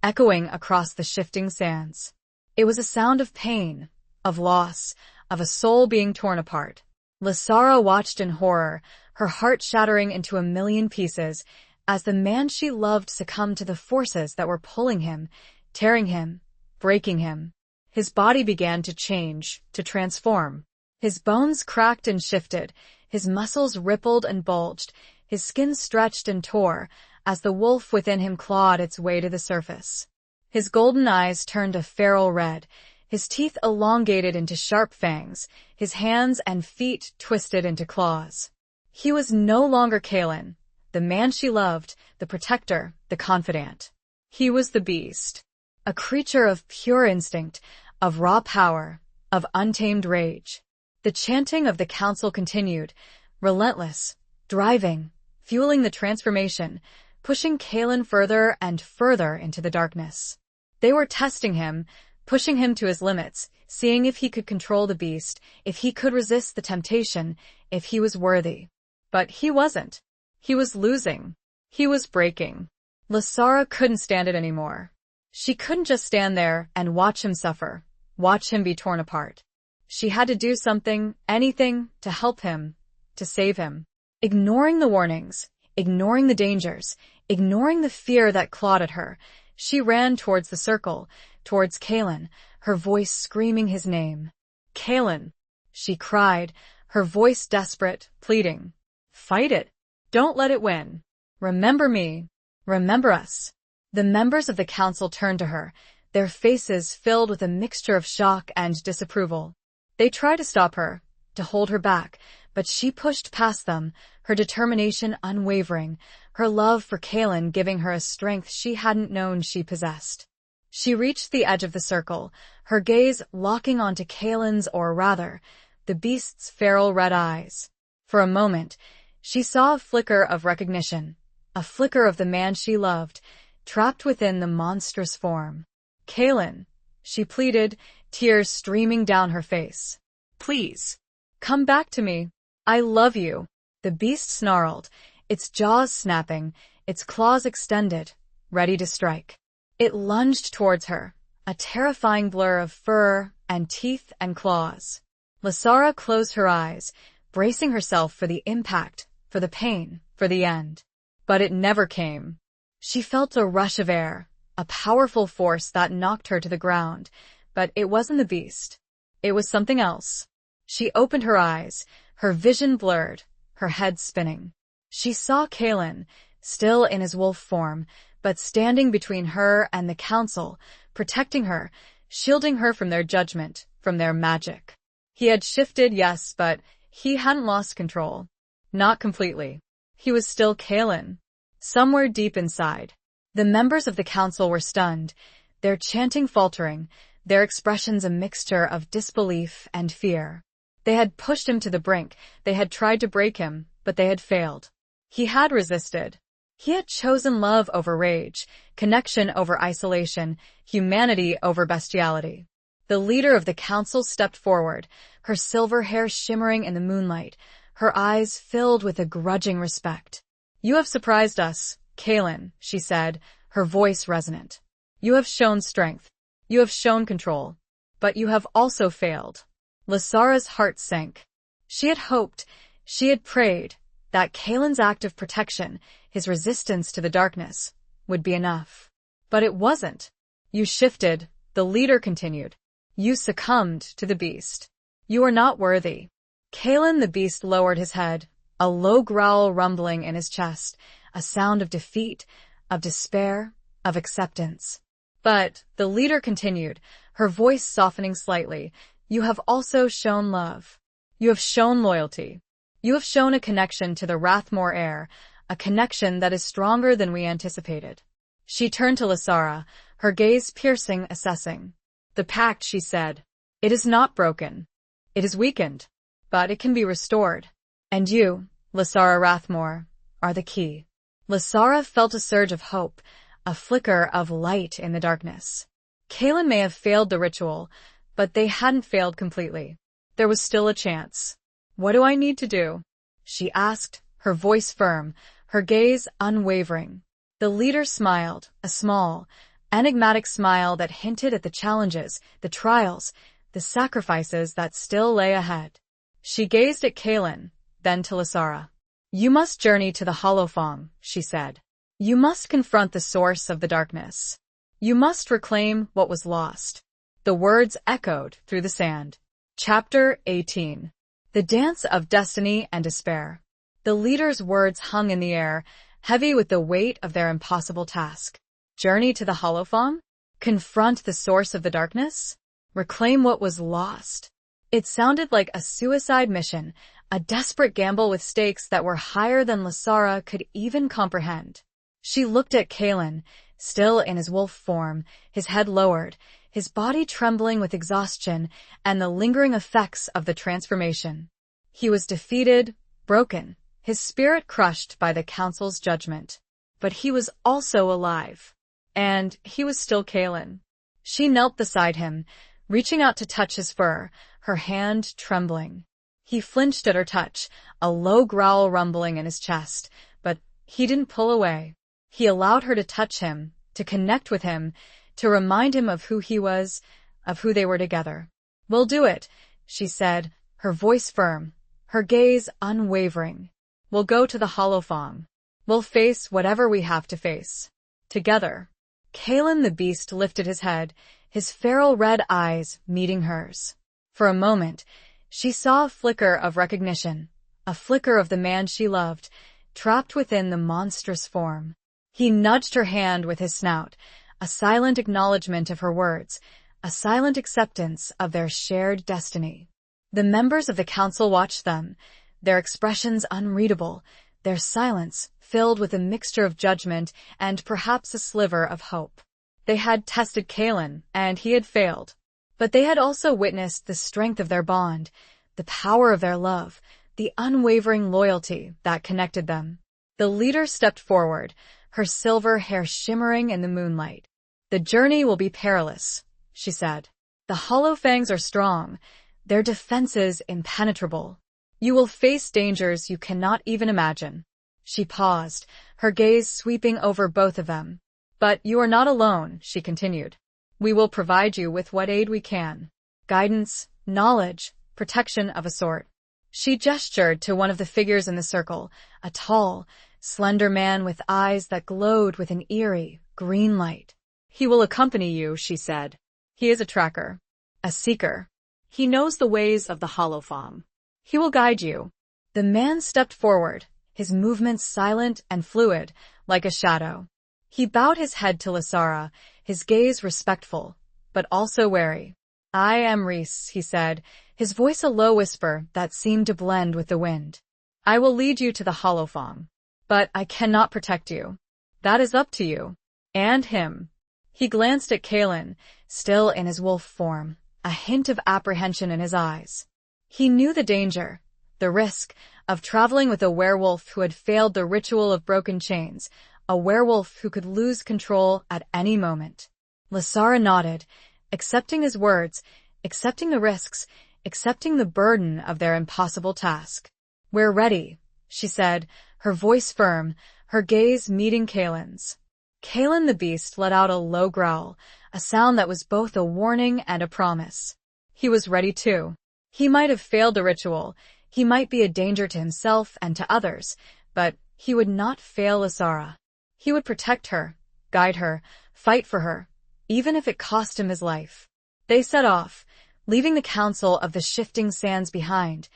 echoing across the shifting sands. It was a sound of pain, of loss, of a soul being torn apart. Lasara watched in horror, her heart shattering into a million pieces, as the man she loved succumbed to the forces that were pulling him, tearing him, breaking him. His body began to change, to transform. His bones cracked and shifted, his muscles rippled and bulged, his skin stretched and tore, as the wolf within him clawed its way to the surface. His golden eyes turned a feral red, his teeth elongated into sharp fangs, his hands and feet twisted into claws. He was no longer Kalen, the man she loved, the protector, the confidant. He was the beast, a creature of pure instinct, of raw power, of untamed rage. The chanting of the council continued, relentless, driving, fueling the transformation, pushing Kalen further and further into the darkness. They were testing him, pushing him to his limits, seeing if he could control the beast, if he could resist the temptation, if he was worthy. But he wasn't. He was losing. He was breaking. Lasara couldn't stand it anymore. She couldn't just stand there and watch him suffer, watch him be torn apart. She had to do something, anything, to help him, to save him. Ignoring the warnings, ignoring the dangers, ignoring the fear that clawed at her, she ran towards the circle, towards Kalen, her voice screaming his name. Kalen, she cried, her voice desperate, pleading. Fight it. Don't let it win. Remember me. Remember us. The members of the council turned to her, their faces filled with a mixture of shock and disapproval. They tried to stop her, to hold her back, but she pushed past them, her determination unwavering, her love for Kalen giving her a strength she hadn't known she possessed. She reached the edge of the circle, her gaze locking onto Kalen's, or rather, the beast's feral red eyes. For a moment, she saw a flicker of recognition, a flicker of the man she loved, trapped within the monstrous form. Kalen, she pleaded, tears streaming down her face. Please, come back to me. I love you. The beast snarled, its jaws snapping, its claws extended, ready to strike. It lunged towards her, a terrifying blur of fur and teeth and claws. Lasara closed her eyes, bracing herself for the impact, for the pain, for the end. But it never came. She felt a rush of air, a powerful force that knocked her to the ground, but it wasn't the beast. It was something else. She opened her eyes, her vision blurred, her head spinning. She saw Kalen, still in his wolf form, but standing between her and the council, protecting her, shielding her from their judgment, from their magic. He had shifted, yes, but he hadn't lost control. Not completely. He was still Kalen. Somewhere deep inside. The members of the council were stunned, their chanting faltering, their expressions a mixture of disbelief and fear. They had pushed him to the brink, they had tried to break him, but they had failed. He had resisted. He had chosen love over rage, connection over isolation, humanity over bestiality. The leader of the council stepped forward, her silver hair shimmering in the moonlight, her eyes filled with a grudging respect. "You have surprised us, Kaelin," she said, her voice resonant. "You have shown strength. You have shown control. But you have also failed." Lysara's heart sank. She had hoped, she had prayed, that Kaelin's act of protection, his resistance to the darkness, would be enough. But it wasn't. "You shifted," the leader continued. "You succumbed to the beast. You are not worthy." Kaelin the beast lowered his head, a low growl rumbling in his chest, a sound of defeat, of despair, of acceptance. "But," the leader continued, her voice softening slightly, "you have also shown love. You have shown loyalty. You have shown a connection to the Rathmore air, a connection that is stronger than we anticipated." She turned to Lysara, her gaze piercing, assessing. "The pact," she said. "It is not broken. It is weakened. But it can be restored. And you, Lysara Rathmore, are the key." Lysara felt a surge of hope, a flicker of light in the darkness. Kaelin may have failed the ritual, but they hadn't failed completely. There was still a chance. "What do I need to do?" she asked, her voice firm, her gaze unwavering. The leader smiled, a small, enigmatic smile that hinted at the challenges, the trials, the sacrifices that still lay ahead. She gazed at Kaelin, then to Lysara. "You must journey to the Hollowfang," she said. "You must confront the source of the darkness. You must reclaim what was lost." The words echoed through the sand. Chapter 18. The Dance of Destiny and Despair. The leader's words hung in the air, heavy with the weight of their impossible task. Journey to the Hollowfang? Confront the source of the darkness? Reclaim what was lost? It sounded like a suicide mission, a desperate gamble with stakes that were higher than Lysara could even comprehend. She looked at Kaelin, still in his wolf form, his head lowered, his body trembling with exhaustion and the lingering effects of the transformation. He was defeated, broken, his spirit crushed by the council's judgment. But he was also alive. And he was still Kaelin. She knelt beside him, reaching out to touch his fur, her hand trembling. He flinched at her touch, a low growl rumbling in his chest, but he didn't pull away. He allowed her to touch him, to connect with him, to remind him of who he was, of who they were together. "We'll do it," she said, her voice firm, her gaze unwavering. "We'll go to the Hollowfang. We'll face whatever we have to face. Together." Kaelin the beast lifted his head, his feral red eyes meeting hers. For a moment, she saw a flicker of recognition, a flicker of the man she loved, trapped within the monstrous form. He nudged her hand with his snout, a silent acknowledgement of her words, a silent acceptance of their shared destiny. The members of the council watched them, their expressions unreadable, their silence filled with a mixture of judgment and perhaps a sliver of hope. They had tested Kaelin, and he had failed. But they had also witnessed the strength of their bond, the power of their love, the unwavering loyalty that connected them. The leader stepped forward, her silver hair shimmering in the moonlight. "The journey will be perilous," she said. "The Hollowfangs are strong, their defenses impenetrable. You will face dangers you cannot even imagine." She paused, her gaze sweeping over both of them. "But you are not alone," she continued. "We will provide you with what aid we can. Guidance, knowledge, protection of a sort." She gestured to one of the figures in the circle, a tall, slender man with eyes that glowed with an eerie, green light. "He will accompany you," she said. "He is a tracker, a seeker. He knows the ways of the Hollowfang. He will guide you." The man stepped forward, his movements silent and fluid, like a shadow. He bowed his head to Lysara, his gaze respectful, but also wary. "I am Rhys," he said, his voice a low whisper that seemed to blend with the wind. "I will lead you to the Hollowfang, but I cannot protect you. That is up to you. And him." He glanced at Kaelin, still in his wolf form, a hint of apprehension in his eyes. He knew the danger, the risk of traveling with a werewolf who had failed the ritual of broken chains, a werewolf who could lose control at any moment. Lasara nodded, accepting his words, accepting the risks, accepting the burden of their impossible task. "We're ready," she said, her voice firm, her gaze meeting Kalen's. Kalen the beast let out a low growl, a sound that was both a warning and a promise. He was ready too. He might have failed the ritual, he might be a danger to himself and to others, but he would not fail Lasara. He would protect her, guide her, fight for her, even if it cost him his life. They set off, leaving the council of the shifting sands behind,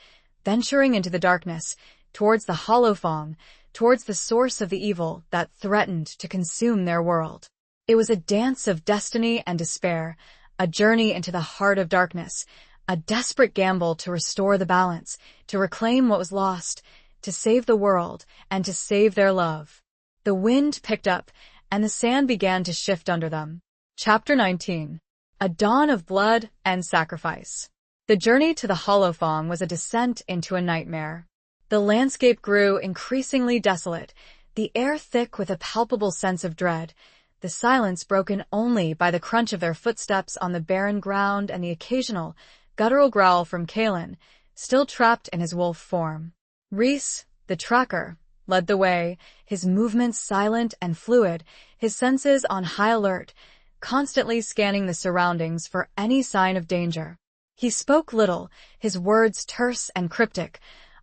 venturing into the darkness, towards the Hollowfang, towards the source of the evil that threatened to consume their world. It was a dance of destiny and despair, a journey into the heart of darkness, a desperate gamble to restore the balance, to reclaim what was lost, to save the world, and to save their love. The wind picked up, and the sand began to shift under them. Chapter 19. A dawn of blood and sacrifice. The journey to the Hollowfang was a descent into a nightmare. The landscape grew increasingly desolate, the air thick with a palpable sense of dread, the silence broken only by the crunch of their footsteps on the barren ground and the occasional, guttural growl from Kalen, still trapped in his wolf form. Reese, the tracker, led the way, his movements silent and fluid, his senses on high alert, constantly scanning the surroundings for any sign of danger. He spoke little, his words terse and cryptic,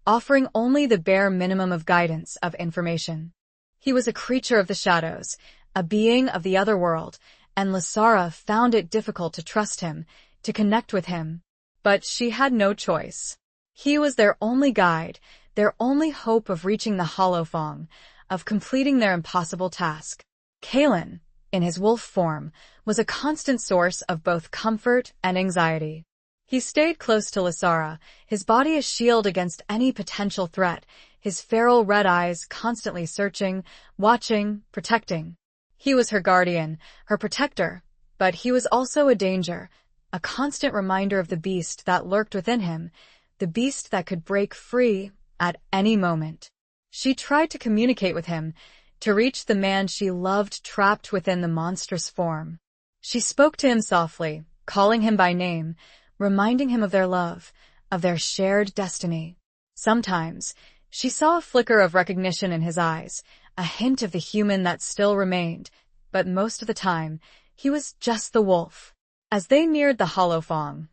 offering only the bare minimum of guidance, of information. He was a creature of the shadows, a being of the other world, and Lasara found it difficult to trust him, to connect with him. But she had no choice. He was their only guide, their only hope of reaching the Hollowfang, of completing their impossible task. Kalen, in his wolf form, was a constant source of both comfort and anxiety. He stayed close to Lasara, his body a shield against any potential threat, his feral red eyes constantly searching, watching, protecting. He was her guardian, her protector, but he was also a danger, a constant reminder of the beast that lurked within him, the beast that could break free at any moment. She tried to communicate with him, to reach the man she loved trapped within the monstrous form. She spoke to him softly, calling him by name, reminding him of their love, of their shared destiny. Sometimes, she saw a flicker of recognition in his eyes, a hint of the human that still remained, but most of the time, he was just the wolf. As they neared the Hollowfang,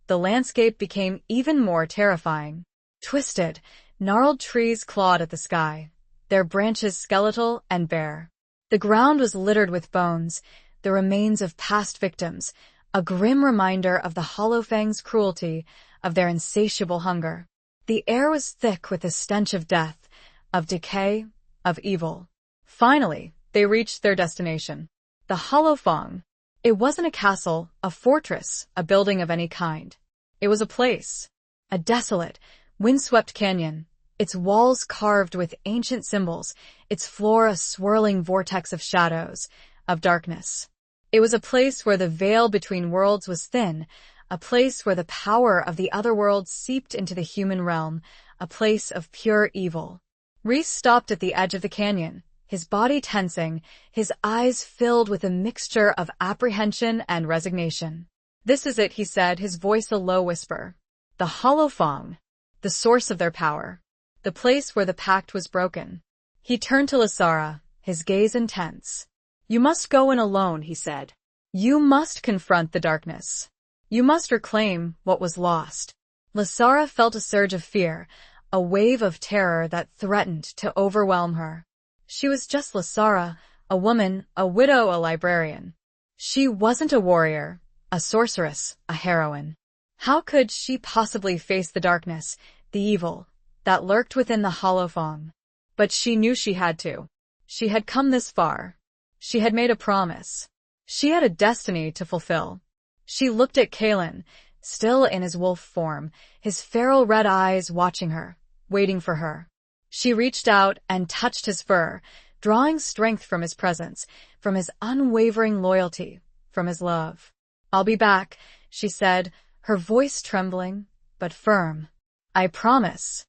the landscape became even more terrifying. Twisted, gnarled trees clawed at the sky, their branches skeletal and bare. The ground was littered with bones, the remains of past victims, a grim reminder of the Hollowfangs' cruelty, of their insatiable hunger. The air was thick with the stench of death, of decay, of evil. Finally, they reached their destination. The Hollowfang. It wasn't a castle, a fortress, a building of any kind. It was a place. A desolate, windswept canyon, its walls carved with ancient symbols, its floor a swirling vortex of shadows, of darkness. It was a place where the veil between worlds was thin, a place where the power of the other world seeped into the human realm, a place of pure evil. Reese stopped at the edge of the canyon, his body tensing, his eyes filled with a mixture of apprehension and resignation. "This is it," he said, his voice a low whisper. "The Hollowfang, the source of their power, the place where the pact was broken." He turned to Lasara, his gaze intense. "You must go in alone," he said. "You must confront the darkness. You must reclaim what was lost." Lasara felt a surge of fear, a wave of terror that threatened to overwhelm her. She was just Lasara, a woman, a widow, a librarian. She wasn't a warrior, a sorceress, a heroine. How could she possibly face the darkness, the evil, that lurked within the Hollowfang? But she knew she had to. She had come this far. She had made a promise. She had a destiny to fulfill. She looked at Kalen, still in his wolf form, his feral red eyes watching her, waiting for her. She reached out and touched his fur, drawing strength from his presence, from his unwavering loyalty, from his love. "I'll be back," she said, her voice trembling, but firm. "I promise."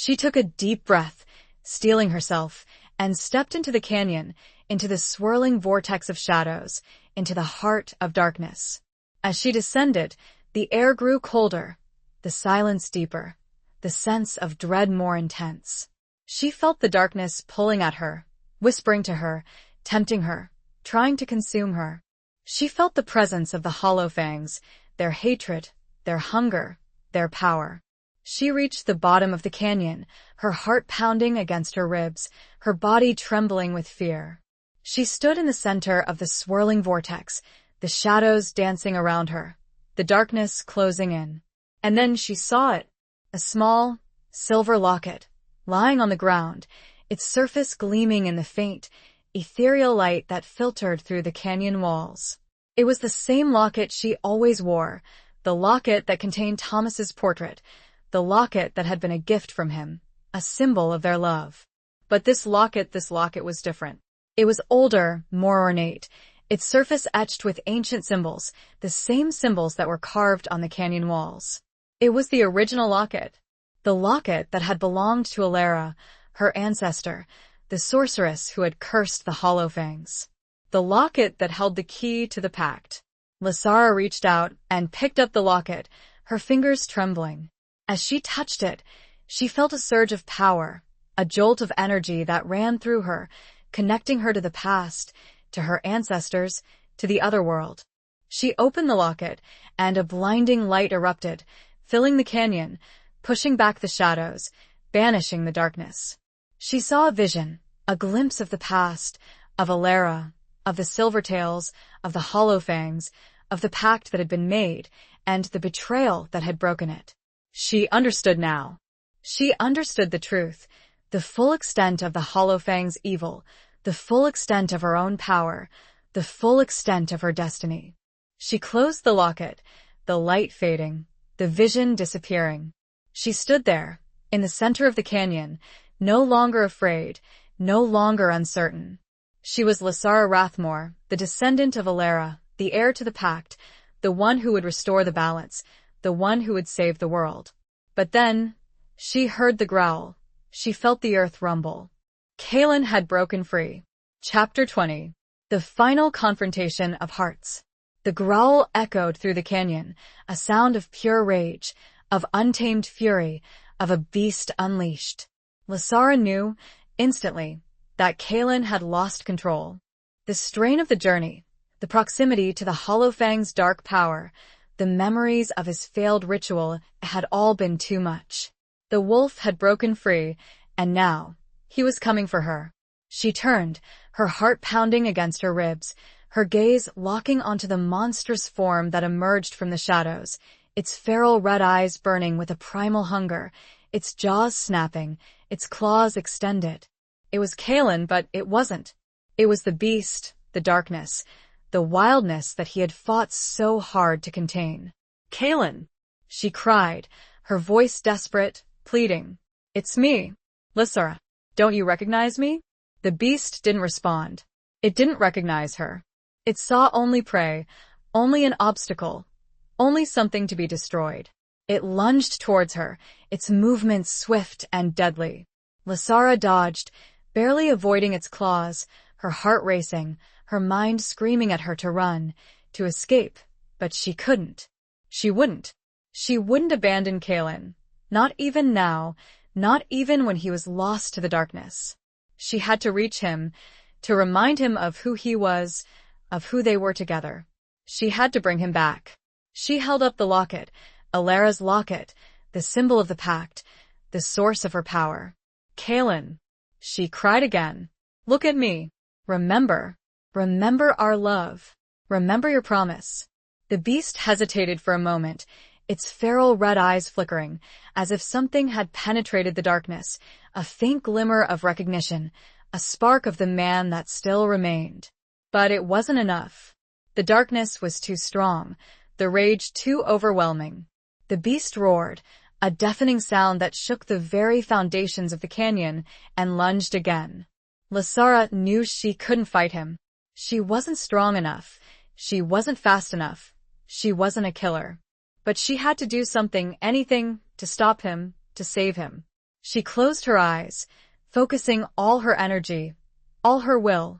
She took a deep breath, steeling herself, and stepped into the canyon, into the swirling vortex of shadows, into the heart of darkness. As she descended, the air grew colder, the silence deeper, the sense of dread more intense. She felt the darkness pulling at her, whispering to her, tempting her, trying to consume her. She felt the presence of the Hollowfangs, their hatred, their hunger, their power. She reached the bottom of the canyon, her heart pounding against her ribs, her body trembling with fear. She stood in the center of the swirling vortex, the shadows dancing around her, the darkness closing in. And then she saw it, a small, silver locket, lying on the ground, its surface gleaming in the faint, ethereal light that filtered through the canyon walls. It was the same locket she always wore, the locket that contained Thomas's portrait, the locket that had been a gift from him, a symbol of their love. But this locket was different. It was older, more ornate, its surface etched with ancient symbols, the same symbols that were carved on the canyon walls. It was the original locket, the locket that had belonged to Alara, her ancestor, the sorceress who had cursed the Hollowfangs. The locket that held the key to the pact. Lasara reached out and picked up the locket, her fingers trembling. As she touched it, she felt a surge of power, a jolt of energy that ran through her, connecting her to the past, to her ancestors, to the other world. She opened the locket, and a blinding light erupted, filling the canyon, pushing back the shadows, banishing the darkness. She saw a vision, a glimpse of the past, of Alara, of the Silvertails, of the Hollowfangs, of the pact that had been made, and the betrayal that had broken it. She understood now. She understood the truth, the full extent of the Hollowfangs' evil, the full extent of her own power, the full extent of her destiny. She closed the locket, the light fading, the vision disappearing. She stood there, in the center of the canyon, no longer afraid, no longer uncertain. She was Lasara Rathmore, the descendant of Alara, the heir to the pact, the one who would restore the balance, the one who would save the world. But then, she heard the growl. She felt the earth rumble. Kaelin had broken free. Chapter 20. The final confrontation of hearts. The growl echoed through the canyon, a sound of pure rage, of untamed fury, of a beast unleashed. Lasara knew, instantly, that Kaelin had lost control. The strain of the journey, the proximity to the Hollowfang's dark power, the memories of his failed ritual had all been too much. The wolf had broken free, and now, he was coming for her. She turned, her heart pounding against her ribs, her gaze locking onto the monstrous form that emerged from the shadows, its feral red eyes burning with a primal hunger, its jaws snapping, its claws extended. It was Kaelin, but it wasn't. It was the beast, the darkness, the wildness that he had fought so hard to contain. "Kaelin!" she cried, her voice desperate, pleading. "It's me, Lasara. Don't you recognize me?" The beast didn't respond. It didn't recognize her. It saw only prey, only an obstacle, only something to be destroyed. It lunged towards her, its movements swift and deadly. Lasara dodged, barely avoiding its claws, her heart racing, her mind screaming at her to run, to escape, but she couldn't. She wouldn't. She wouldn't abandon Kaelin. Not even now, not even when he was lost to the darkness. She had to reach him, to remind him of who he was, of who they were together. She had to bring him back. She held up the locket, Alara's locket, the symbol of the pact, the source of her power. "Kaelin," she cried again, "look at me. Remember our love. Remember your promise." The beast hesitated for a moment, its feral red eyes flickering, as if something had penetrated the darkness, a faint glimmer of recognition, a spark of the man that still remained. But it wasn't enough. The darkness was too strong, the rage too overwhelming. The beast roared, a deafening sound that shook the very foundations of the canyon, and lunged again. Lasara knew she couldn't fight him. She wasn't strong enough. She wasn't fast enough. She wasn't a killer. But she had to do something, anything, to stop him, to save him. She closed her eyes, focusing all her energy, all her will,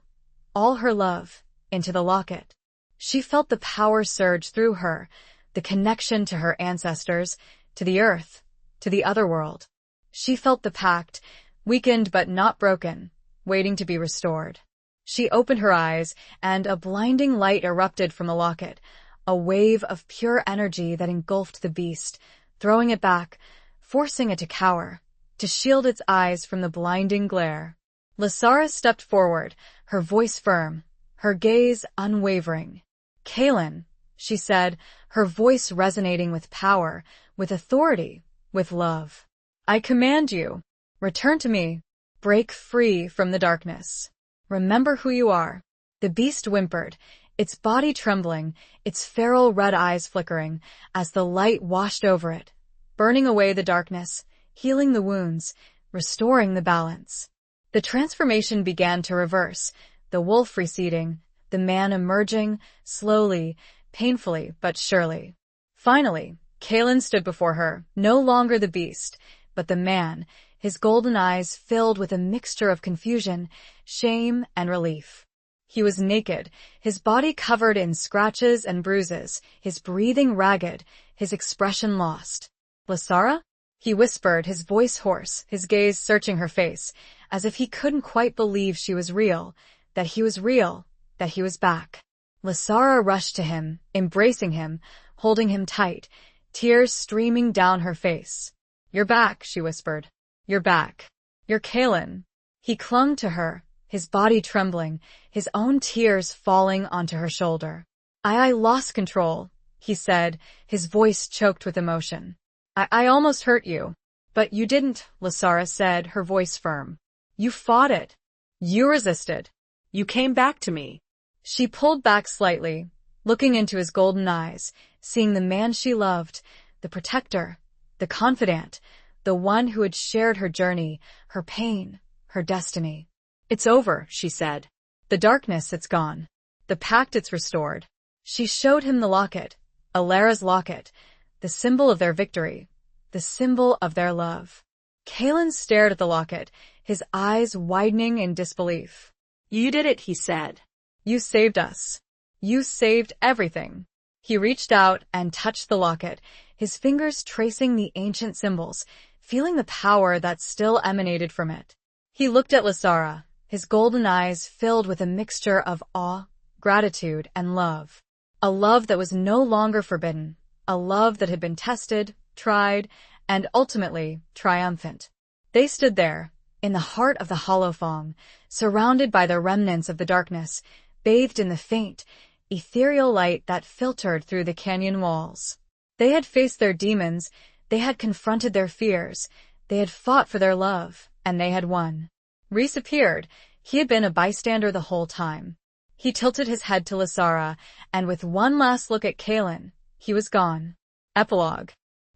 all her love, into the locket. She felt the power surge through her, the connection to her ancestors, to the earth, to the other world. She felt the pact, weakened but not broken, waiting to be restored. She opened her eyes, and a blinding light erupted from the locket, a wave of pure energy that engulfed the beast, throwing it back, forcing it to cower, to shield its eyes from the blinding glare. Lasara stepped forward, her voice firm, her gaze unwavering. "Kaelin," she said, her voice resonating with power, with authority, with love. "I command you, return to me. Break free from the darkness. Remember who you are." The beast whimpered, its body trembling, its feral red eyes flickering, as the light washed over it, burning away the darkness, healing the wounds, restoring the balance. The transformation began to reverse, the wolf receding, the man emerging, slowly, painfully but surely. Finally, Kaelin stood before her, no longer the beast, but the man, his golden eyes filled with a mixture of confusion, shame, and relief. He was naked, his body covered in scratches and bruises, his breathing ragged, his expression lost. "Lasara?" he whispered, his voice hoarse, his gaze searching her face, as if he couldn't quite believe she was real, that he was real, that he was back. Lasara rushed to him, embracing him, holding him tight, tears streaming down her face. "You're back," she whispered. "You're back. You're Kaelin." He clung to her, his body trembling, his own tears falling onto her shoulder. I lost control," he said, his voice choked with emotion. I almost hurt you." "But you didn't," Lasara said, her voice firm. "You fought it. You resisted. You came back to me." She pulled back slightly, looking into his golden eyes, seeing the man she loved, the protector, the confidant, the one who had shared her journey, her pain, her destiny. "It's over," she said. "The darkness, it's gone. The pact, it's restored." She showed him the locket, Alara's locket, the symbol of their victory, the symbol of their love. Kaelin stared at the locket, his eyes widening in disbelief. "You did it," he said. "You saved us. You saved everything." He reached out and touched the locket, his fingers tracing the ancient symbols, feeling the power that still emanated from it. He looked at Lasara, his golden eyes filled with a mixture of awe, gratitude, and love. A love that was no longer forbidden, a love that had been tested, tried, and ultimately triumphant. They stood there, in the heart of the Hollowfang, surrounded by the remnants of the darkness, bathed in the faint, ethereal light that filtered through the canyon walls. They had faced their demons, they had confronted their fears, they had fought for their love, and they had won. Rhys appeared. He had been a bystander the whole time. He tilted his head to Lasara, and with one last look at Kaelin, he was gone. Epilogue.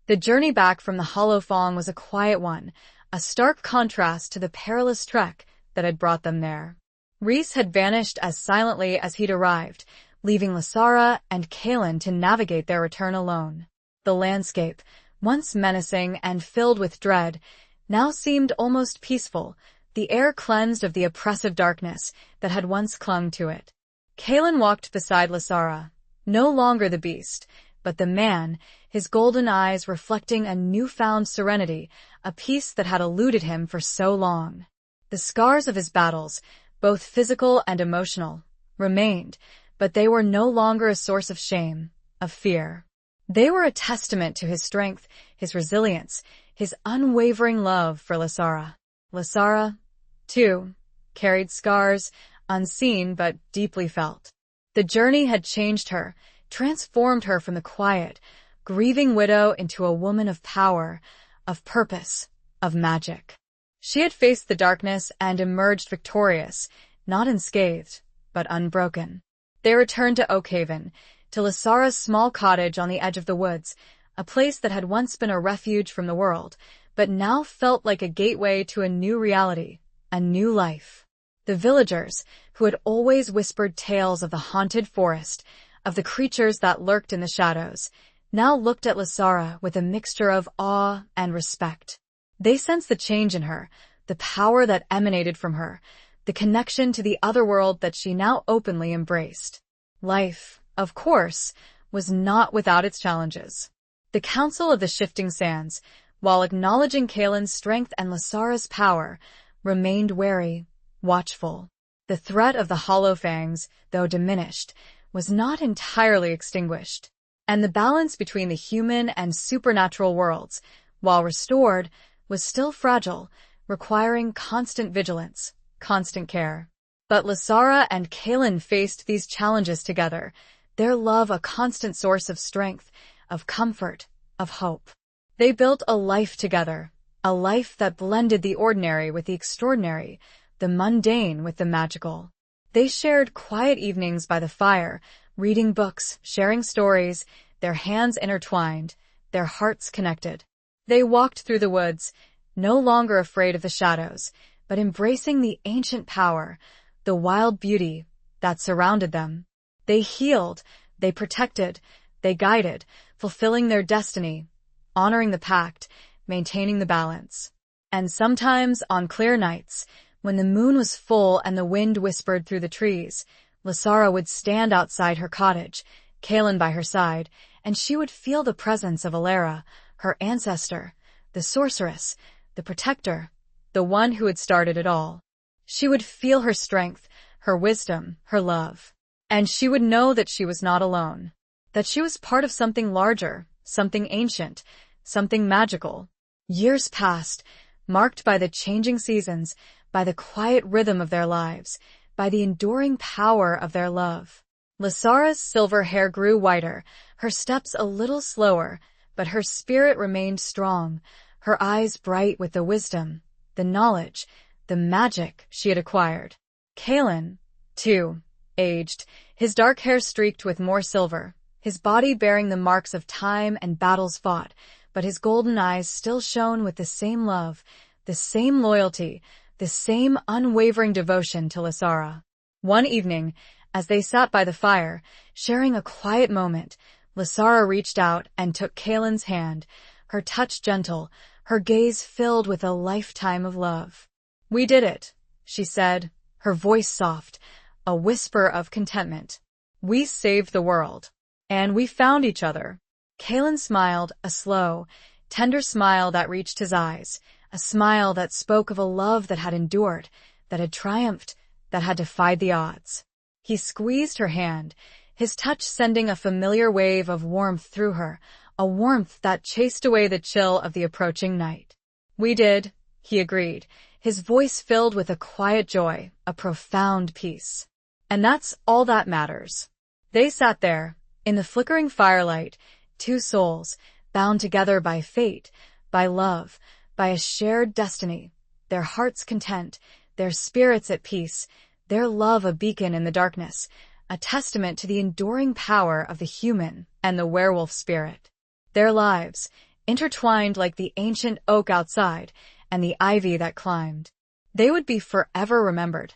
The journey back from the Hollowfang was a quiet one, a stark contrast to the perilous trek that had brought them there. Rhys had vanished as silently as he'd arrived, leaving Lasara and Kaelin to navigate their return alone. The landscape, once menacing and filled with dread, now seemed almost peaceful, the air cleansed of the oppressive darkness that had once clung to it. Kaelin walked beside Lasara, no longer the beast, but the man, his golden eyes reflecting a newfound serenity, a peace that had eluded him for so long. The scars of his battles, both physical and emotional, remained, but they were no longer a source of shame, of fear. They were a testament to his strength, his resilience, his unwavering love for Lasara. Lasara, too, carried scars, unseen but deeply felt. The journey had changed her, transformed her from the quiet, grieving widow into a woman of power, of purpose, of magic. She had faced the darkness and emerged victorious, not unscathed, but unbroken. They returned to Oakhaven, to Lasara's small cottage on the edge of the woods, a place that had once been a refuge from the world, but now felt like a gateway to a new reality, a new life. The villagers, who had always whispered tales of the haunted forest, of the creatures that lurked in the shadows, now looked at Lasara with a mixture of awe and respect. They sensed the change in her, the power that emanated from her, the connection to the other world that she now openly embraced. Life, of course, was not without its challenges. The Council of the Shifting Sands, while acknowledging Kaelin's strength and Lasara's power, remained wary, watchful. The threat of the Hollowfangs, though diminished, was not entirely extinguished, and the balance between the human and supernatural worlds, while restored, was still fragile, requiring constant vigilance, constant care. But Lasara and Kaelin faced these challenges together, their love a constant source of strength, of comfort, of hope. They built a life together, a life that blended the ordinary with the extraordinary, the mundane with the magical. They shared quiet evenings by the fire, reading books, sharing stories, their hands intertwined, their hearts connected. They walked through the woods, no longer afraid of the shadows, but embracing the ancient power, the wild beauty that surrounded them. They healed, they protected, they guided, fulfilling their destiny, honoring the pact, maintaining the balance. And sometimes, on clear nights, when the moon was full and the wind whispered through the trees, Lasara would stand outside her cottage, Kaelin by her side, and she would feel the presence of Alara, her ancestor, the sorceress, the protector, the one who had started it all. She would feel her strength, her wisdom, her love. And she would know that she was not alone, that she was part of something larger, something ancient, something magical. Years passed, marked by the changing seasons, by the quiet rhythm of their lives, by the enduring power of their love. Lasara's silver hair grew whiter, her steps a little slower, but her spirit remained strong, her eyes bright with the wisdom, the knowledge, the magic she had acquired. Kaelin, too, aged, his dark hair streaked with more silver, his body bearing the marks of time and battles fought, but his golden eyes still shone with the same love, the same loyalty, the same unwavering devotion to Lasara. One evening, as they sat by the fire, sharing a quiet moment, Lasara reached out and took Kaelin's hand, her touch gentle, her gaze filled with a lifetime of love. "We did it," she said, her voice soft, a whisper of contentment. "We saved the world. And we found each other." Kaelin smiled, a slow, tender smile that reached his eyes, a smile that spoke of a love that had endured, that had triumphed, that had defied the odds. He squeezed her hand, his touch sending a familiar wave of warmth through her, a warmth that chased away the chill of the approaching night. "We did," he agreed, his voice filled with a quiet joy, a profound peace. "And that's all that matters." They sat there, in the flickering firelight, two souls, bound together by fate, by love, by a shared destiny, their hearts content, their spirits at peace, their love a beacon in the darkness, a testament to the enduring power of the human and the werewolf spirit. Their lives, intertwined like the ancient oak outside and the ivy that climbed. They would be forever remembered,